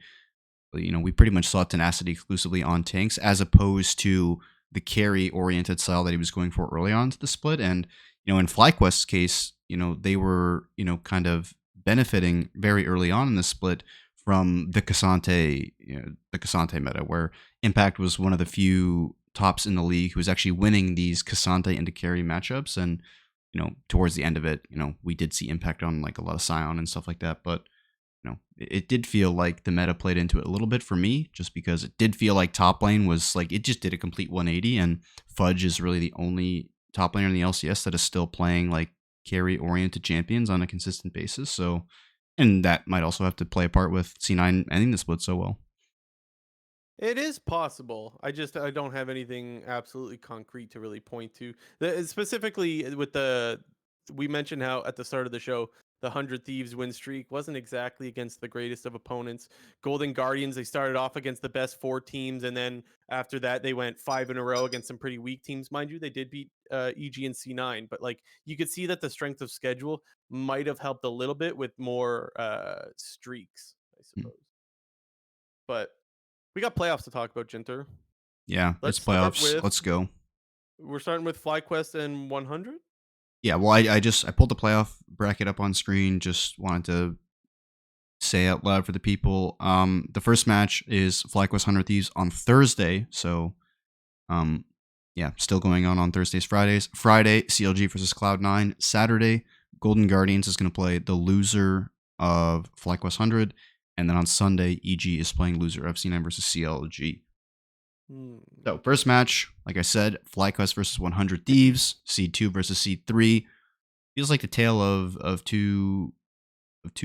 we pretty much saw tenacity exclusively on tanks as opposed to the carry oriented style that he was going for early on to the split. And, in FlyQuest's case, they were, kind of benefiting very early on in the split from the Cassante meta, where Impact was one of the few tops in the league who was actually winning these Cassante into carry matchups. And, towards the end of it, we did see Impact on like a lot of Scion and stuff like that. But it did feel like the meta played into it a little bit for me, just because it did feel like top lane was like it just did a complete 180, and Fudge is really the only top laner in the LCS that is still playing like carry oriented champions on a consistent basis. So, and that might also have to play a part with C9 ending the split so well. It is possible. I don't have anything absolutely concrete to really point to. Specifically with we mentioned how at the start of the show the 100 Thieves win streak wasn't exactly against the greatest of opponents. Golden Guardians, they started off against the best 4 teams, and then after that they went 5 in a row against some pretty weak teams. Mind you, they did beat EG and C9, but like you could see that the strength of schedule might have helped a little bit with more streaks, I Mm. suppose. But we got playoffs to talk about, Jinter. Yeah, it's Let's start playoffs. with Let's go. we're starting with FlyQuest and 100. Yeah, well, I pulled the playoff bracket up on screen. Just wanted to say out loud for the people. The first match is FlyQuest 100 Thieves on Thursday. So, um, yeah, still going on Thursdays, Fridays. Friday, CLG versus Cloud9. Saturday, Golden Guardians is going to play the loser of FlyQuest 100. And then on Sunday, EG is playing loser of C9 versus CLG. Hmm. So, first match, like I said, FlyQuest versus 100 Thieves. Seed 2 versus Seed 3. Feels like the tale of two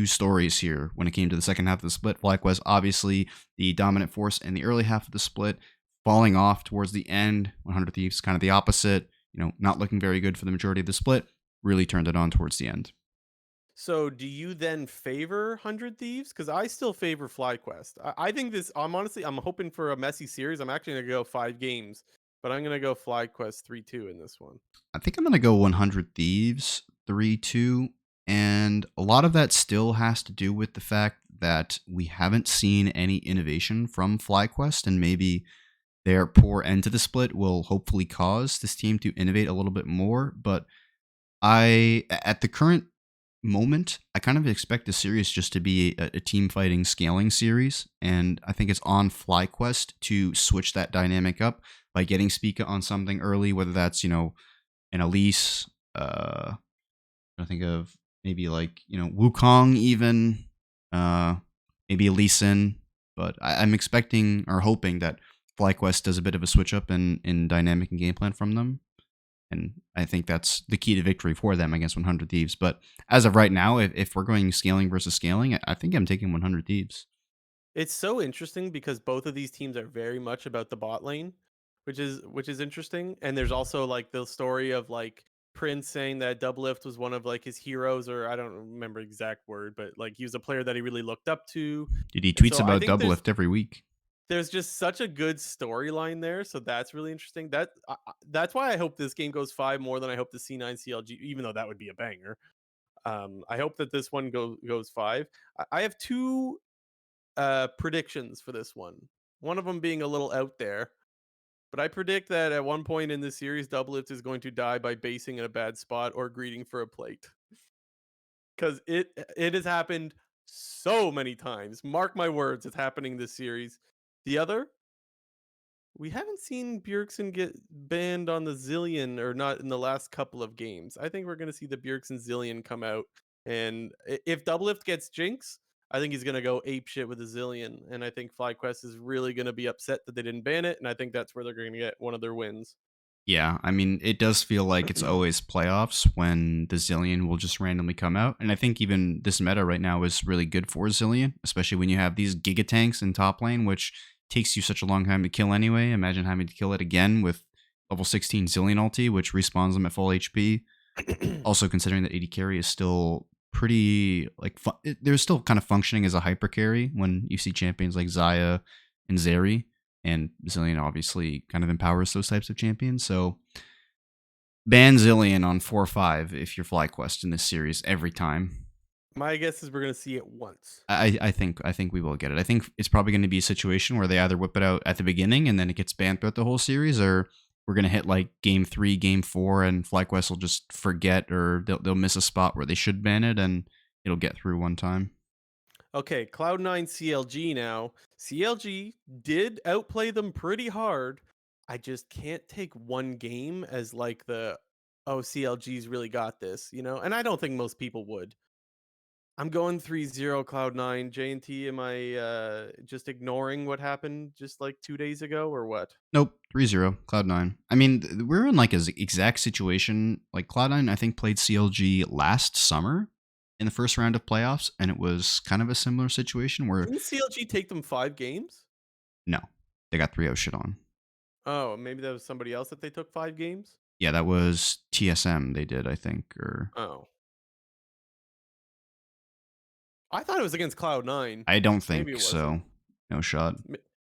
stories here when it came to the second half of the split. FlyQuest, obviously the dominant force in the early half of the split, falling off towards the end. 100 Thieves, kind of the opposite. Not looking very good for the majority of the split. Really turned it on towards the end. So do you then favor 100 Thieves? Because I still favor FlyQuest. I think this. I'm hoping for a messy series. I'm actually gonna go 5 games, but I'm gonna go FlyQuest 3-2 in this one. I think I'm going to go 100 Thieves 3-2. And a lot of that still has to do with the fact that we haven't seen any innovation from FlyQuest, and maybe their poor end to the split will hopefully cause this team to innovate a little bit more. But at the current moment, I kind of expect the series just to be a team fighting scaling series, and I think it's on FlyQuest to switch that dynamic up by getting Spica on something early, whether that's an Elise. I think of maybe like Wukong even, uh, maybe a Lee Sin, but I'm expecting or hoping that FlyQuest does a bit of a switch up in dynamic and game plan from them, and I think that's the key to victory for them against 100 Thieves. But as of right now, if we're going scaling versus scaling, I think I'm taking 100 Thieves. It's so interesting because both of these teams are very much about the bot lane, which is interesting. And there's also like the story of like Prince saying that Doublelift was one of like his heroes, or I don't remember exact word, but like he was a player that he really looked up to. Dude, he And tweets so I about think Doublelift every week. there's just such a good storyline there, so that's really interesting. That's why I hope this game goes 5 more than I hope the C9 CLG, even though that would be a banger. I hope that this one goes 5. I have two predictions for this one. One of them being a little out there, but I predict that at one point in this series, Doublelift is going to die by basing in a bad spot or greeting for a plate. Because it has happened so many times. Mark my words, it's happening this series. The other, we haven't seen Bjergsen get banned on the Zillion, or not in the last couple of games. I think we're going to see the Bjergsen Zillion come out. And if Doublelift gets Jinx, I think he's going to go ape shit with the Zillion. And I think FlyQuest is really going to be upset that they didn't ban it. And I think that's where they're going to get one of their wins. Yeah, I mean, it does feel like it's always playoffs when the Zillion will just randomly come out. And I think even this meta right now is really good for Zillion, especially when you have these Giga Tanks in top lane, which takes you such a long time to kill anyway. Imagine having to kill it again with level 16 Zillion ulti, which respawns them at full HP. Also, considering that AD carry is still pretty, like, they're still kind of functioning as a hyper carry when you see champions like Xayah and Zeri. And Zillion obviously kind of empowers those types of champions. So ban Zillion on 4-5 if you're FlyQuest in this series every time. My guess is we're going to see it once. I think we will get it. I think it's probably going to be a situation where they either whip it out at the beginning and then it gets banned throughout the whole series, or we're going to hit like game 3, game 4, and FlyQuest will just forget, or they'll miss a spot where they should ban it and it'll get through one time. Okay, Cloud9 CLG now. CLG did outplay them pretty hard. I just can't take one game as like oh, CLG's really got this, And I don't think most people would. I'm going 3-0 Cloud9. J&T, am I just ignoring what happened just like 2 days ago, or what? Nope, 3-0, Cloud9. I mean, we're in like an exact situation. Like Cloud9, I think, played CLG last summer in the first round of playoffs, and it was kind of a similar situation where Didn't CLG take them 5 games? no, they got 3-0 shit on. Oh, maybe that was somebody else that they took 5 games? Yeah, that was TSM they did, I think, or Oh. I thought it was against Cloud9. I don't Maybe think it wasn't. so. No shot.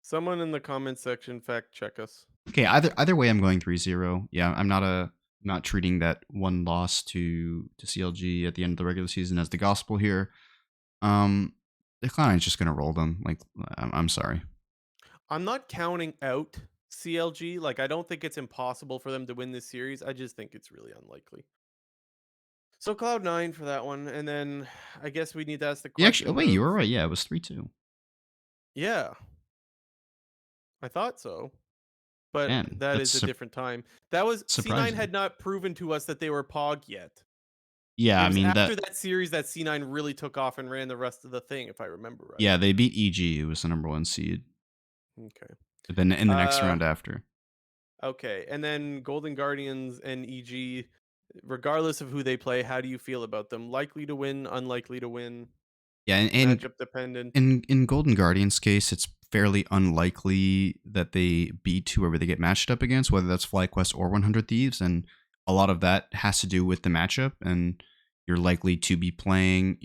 Someone in the comment section fact check us. Okay, either way, I'm going 3-0. Yeah, I'm not treating that one loss to CLG at the end of the regular season as the gospel here. The Cloud9's just gonna roll them. Like, I'm sorry. I'm not counting out CLG. Like, I don't think it's impossible for them to win this series. I just think it's really unlikely. So Cloud9 for that one, and then I guess we need to ask the You question. actually, wait, you were right. Yeah, it was 3-2. Yeah, I thought so, but Man, that that's is a different time. That was surprising. C9 had not proven to us that they were Pog yet. Yeah, It I was mean after that series that C9 really took off and ran the rest of the thing, if I remember right. Yeah, they beat EG, who was the number 1 seed. Okay. But then in the next round after. Okay, and then Golden Guardians and EG, regardless of who they play, how do you feel about them? Likely to win, unlikely to win? Yeah, and Matchup dependent. in Golden Guardians' case, it's fairly unlikely that they beat whoever they get matched up against, whether that's FlyQuest or 100 Thieves, and a lot of that has to do with the matchup. And you're likely to be playing,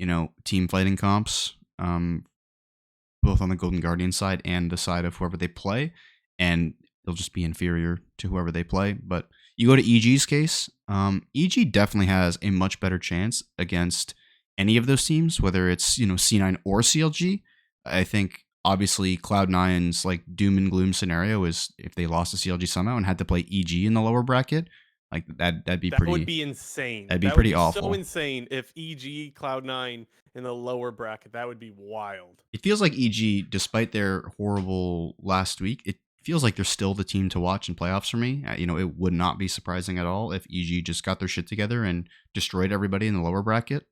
team fighting comps, both on the Golden Guardian side and the side of whoever they play, and they'll just be inferior to whoever they play. But you go to EG's case, EG definitely has a much better chance against any of those teams, whether it's C9 or CLG. I think obviously Cloud9's like doom and gloom scenario is if they lost to CLG somehow and had to play EG in the lower bracket, like that'd be That would pretty be insane. that'd be That would pretty be so awful. insane if EG Cloud9 in the lower bracket. That would be wild. It feels like EG, despite their horrible last week, it feels like they're still the team to watch in playoffs for me. It would not be surprising at all if EG just got their shit together and destroyed everybody in the lower bracket.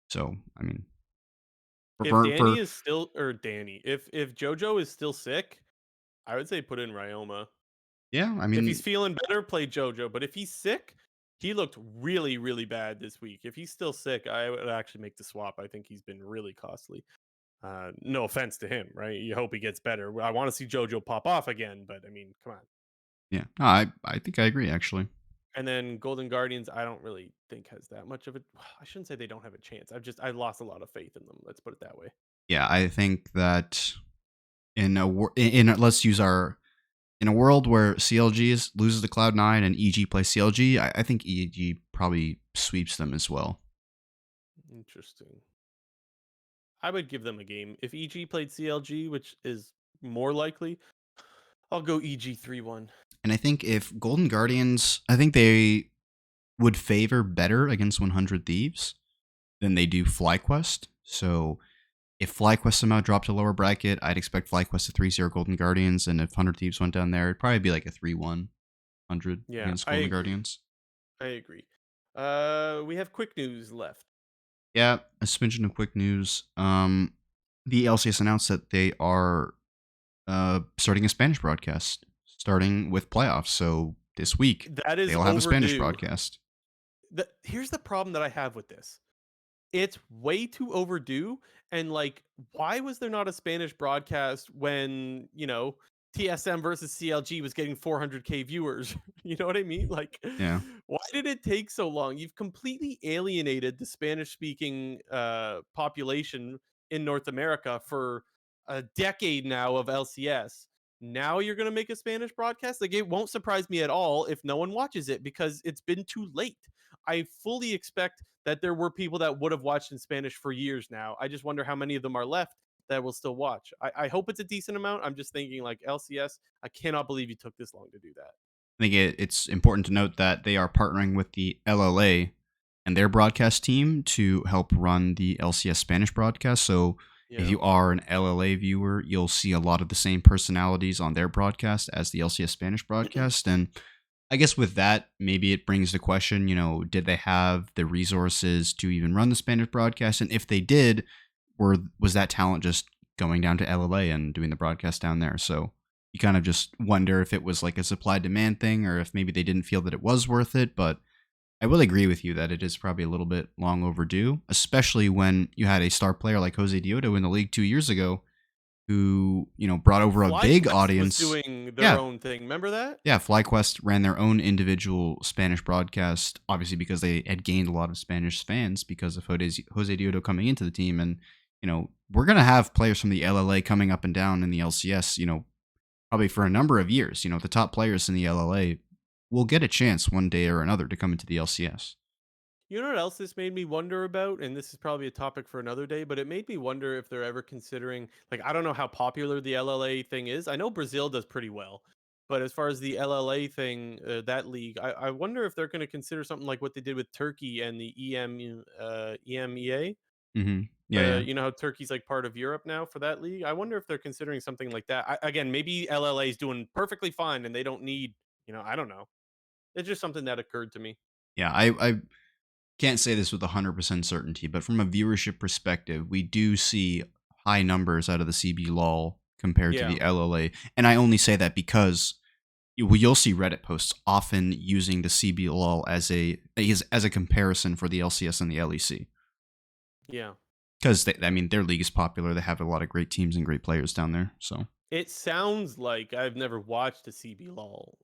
So, I mean, If for Danny is still or Danny, if JoJo is still sick, I would say put in Ryoma. yeah, I If he's mean, feeling better, play JoJo. But if he's sick, he looked really, really bad this week. If he's still sick, I would actually make the swap. I think he's been really costly. No offense to him, right? You hope he gets better. I want to see JoJo pop off again, but I mean, come on. yeah, no, I think I agree actually. And then Golden Guardians, I don't really think has that much of a. I shouldn't say they don't have a chance. I lost a lot of faith in them. Let's put it that way. Yeah, I think that let's use our in a world where CLG loses to Cloud9 and EG plays CLG, I think EG probably sweeps them as well. Interesting. I would give them a game if EG played CLG, which is more likely. I'll go EG 3-1. And I think if Golden Guardians, I think they would favor better against 100 Thieves than they do FlyQuest. So if FlyQuest somehow dropped a lower bracket, I'd expect FlyQuest to 3-0 Golden Guardians. And if 100 Thieves went down there, it'd probably be like a 3-1 100 Yeah, against I Golden agree. Guardians. I agree. We have quick news left. Yeah, a suspension of quick news. The LCS announced that they are starting a Spanish broadcast, starting with playoffs. So this week, That is they'll have a Spanish overdue. broadcast. Here's the problem that I have with this. It's way too overdue. And like, why was there not a Spanish broadcast when, TSM versus CLG was getting 400K viewers? You know what I mean? Like, Yeah. why did it take so long? You've completely alienated the Spanish speaking population in North America for a decade now of LCS. Now you're going to make a Spanish broadcast? Like, it won't surprise me at all if no one watches it because it's been too late. I fully expect that there were people that would have watched in Spanish for years now. I just wonder how many of them are left that will still watch. I hope it's a decent amount. I'm just thinking like LCS. I cannot believe you took this long to do that. I think it's important to note that they are partnering with the LLA and their broadcast team to help run the LCS Spanish broadcast. So if you are an LLA viewer, you'll see a lot of the same personalities on their broadcast as the LCS Spanish broadcast. And I guess with that, maybe it brings the question, did they have the resources to even run the Spanish broadcast? And if they did, was that talent just going down to LLA and doing the broadcast down there? So you kind of just wonder if it was like a supply demand thing or if maybe they didn't feel that it was worth it. But I will agree with you that it is probably a little bit long overdue, especially when you had a star player like Jose Dioto in the league 2 years ago who, brought over a big FlyQuest audience. was doing their Yeah. own thing. Remember that? Yeah, FlyQuest ran their own individual Spanish broadcast, obviously because they had gained a lot of Spanish fans because of Jose Dioto coming into the team. And, we're going to have players from the LLA coming up and down in the LCS, probably for a number of years. The top players in the LLA will get a chance one day or another to come into the LCS. You know what else this made me wonder about? And this is probably a topic for another day, but it made me wonder if they're ever considering, like, I don't know how popular the LLA thing is. I know Brazil does pretty well, but as far as the LLA thing, that league, I wonder if they're going to consider something like what they did with Turkey and the EMEA. Mm-hmm. Yeah. You know how Turkey's like part of Europe now for that league? I wonder if they're considering something like that. Again, maybe LLA is doing perfectly fine and they don't need, I don't know. It's just something that occurred to me. Yeah, I can't say this with 100% certainty, but from a viewership perspective, we do see high numbers out of the CB LOL compared to Yeah. the LLA. And I only say that because you'll see Reddit posts often using the CB LOL as a comparison for the LCS and the LEC. Yeah. Because their league is popular. They have a lot of great teams and great players down there. So It sounds like I've never watched a CB LOL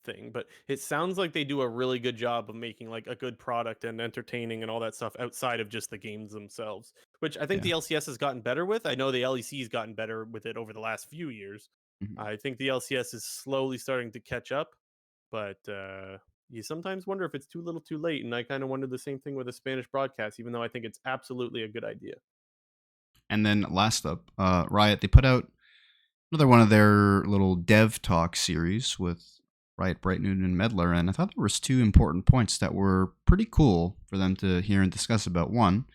thing, but it sounds like they do a really good job of making like a good product and entertaining and all that stuff outside of just the games themselves, which I think Yeah. the LCS has gotten better with. I know the LEC has gotten better with it over the last few years. Mhm. I think the LCS is slowly starting to catch up, but you sometimes wonder if it's too little too late. And I kind of wondered the same thing with a Spanish broadcast, even though I think it's absolutely a good idea. And then last up, Riot, they put out another one of their little dev talk series with Riot, Bright Noon, and Medler, and I thought there was two important points that were pretty cool for them to hear and discuss about. One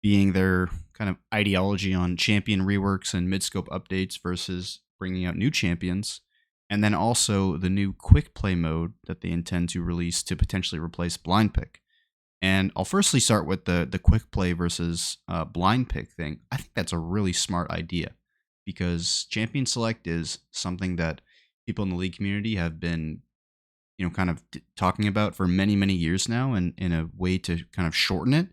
being their kind of ideology on champion reworks and mid-scope updates versus bringing out new champions, and then also the new quick play mode that they intend to release to potentially replace blind pick. And I'll firstly start with the quick play versus blind pick thing. I think that's a really smart idea because champion select is something that people in the league community have been, kind of talking about for many years now, and in a way to kind of shorten it.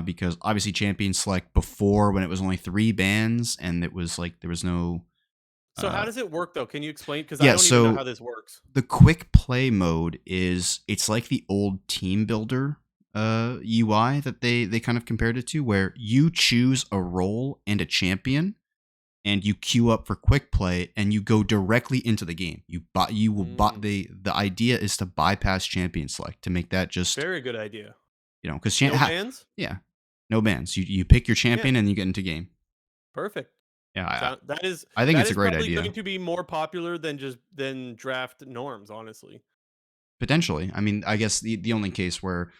Because obviously champion select before, when it was only 3 bans and it was like there was no. So how Uh, does it work though? Can you explain? Because I yeah, don't even know so how this works. the quick play mode is, it's like the old team builder UI that they kind of compared it to, where you choose a role and a champion and you queue up for quick play and you go directly into the game. You will buy, Mm, the idea is to bypass champion select, to make that just, very good idea. because No bans? yeah, no bans. You pick your Yeah, champion and you get into game. perfect. Yeah, So that is I think that it's a is great probably going idea. to be more popular than just than draft norms, honestly. Potentially. I mean, I guess the only case where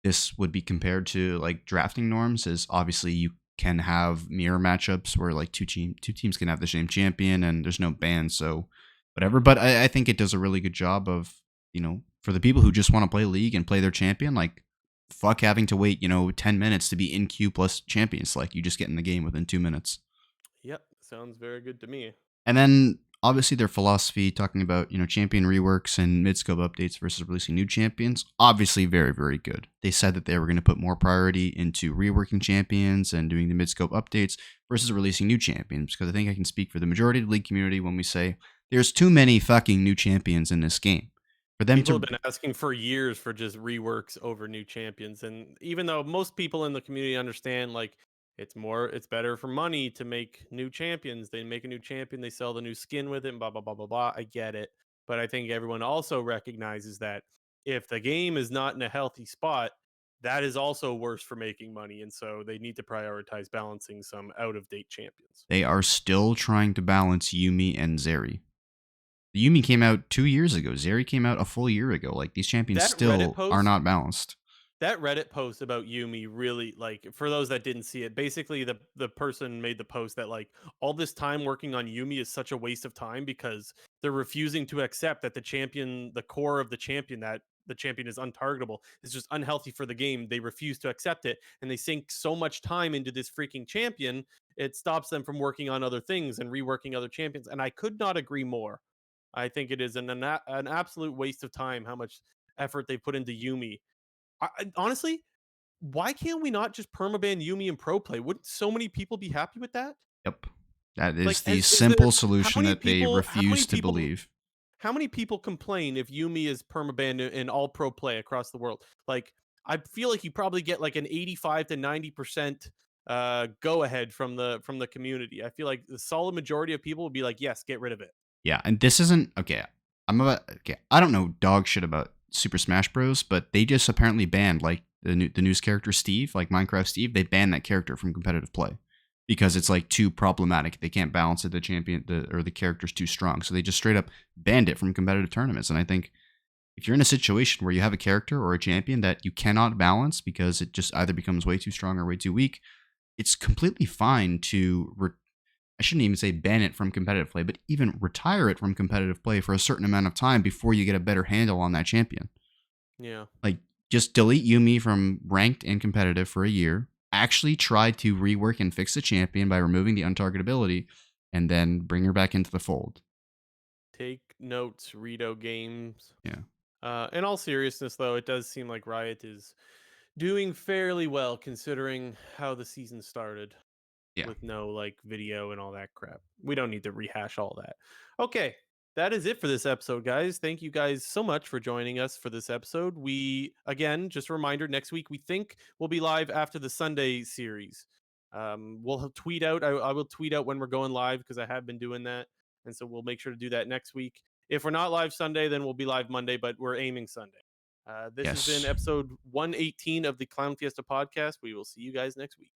this would be compared to like drafting norms is obviously you can have mirror matchups where like two teams can have the same champion and there's no ban, so whatever. But I think it does a really good job of, for the people who just want to play league and play their champion, like fuck having to wait 10 minutes to be in queue plus champions. Like you just get in the game within 2 minutes. Yep, sounds very good to me. And then obviously their philosophy talking about, champion reworks and mid-scope updates versus releasing new champions, obviously very good. They said that they were going to put more priority into reworking champions and doing the mid-scope updates versus releasing new champions, because I think I can speak for the majority of the league community when we say there's too many fucking new champions in this game. For them People have to, been asking for years for just reworks over new champions, and even though most people in the community understand like it's better for money to make new champions, they make a new champion, they sell the new skin with it, and blah blah blah blah blah. I get it, but I think everyone also recognizes that if the game is not in a healthy spot, that is also worse for making money, and so they need to prioritize balancing some out of date champions. they are still trying to balance Yumi and Zeri. Yumi came out 2 years ago. Zeri came out a full year ago. Like these champions That Reddit still are post not balanced. That Reddit post about Yumi really, like, for those that didn't see it, basically the person made the post that like all this time working on Yumi is such a waste of time because they're refusing to accept that the core of the champion, that the champion is untargetable, is just unhealthy for the game. They refuse to accept it and they sink so much time into this freaking champion, it stops them from working on other things and reworking other champions. And I could not agree more. I think it is an absolute waste of time how much effort they put into Yumi. Honestly, why can't we not just permaban Yumi in pro play? Wouldn't so many people be happy with that? Yep. That is Like, the is there simple solution that they refuse to believe. how many people complain if Yumi is permabanned in all pro play across the world? Like, I feel like you probably get like an 85 to 90% go ahead from the community. I feel like the solid majority of people would be like, yes, get rid of it. Yeah, and this isn't okay. I don't know dog shit about Super Smash Bros, but they just apparently banned like the news character Steve, like Minecraft Steve. They banned that character from competitive play because it's like too problematic. They can't balance it. Or the character's too strong, so they just straight up banned it from competitive tournaments. And I think if you're in a situation where you have a character or a champion that you cannot balance because it just either becomes way too strong or way too weak, it's completely fine to I shouldn't even say ban it from competitive play, but even retire it from competitive play for a certain amount of time before you get a better handle on that champion. Yeah. Like, just delete Yumi from ranked and competitive for a year. Actually, try to rework and fix the champion by removing the untargetability, and then bring her back into the fold. Take notes, Rito Games. Yeah, In all seriousness, though, it does seem like Riot is doing fairly well considering how the season started yeah. with no like video and all that crap. We don't need to rehash all that. Okay. That is it for this episode, guys. Thank you guys so much for joining us for this episode. We, again, just a reminder, next week we think we'll be live after the Sunday series. We'll tweet out. I will tweet out when we're going live because I have been doing that, and so we'll make sure to do that next week. If we're not live Sunday, then we'll be live Monday, but we're aiming Sunday. This has been Yes. episode 118 of the Clown Fiesta podcast. We will see you guys next week.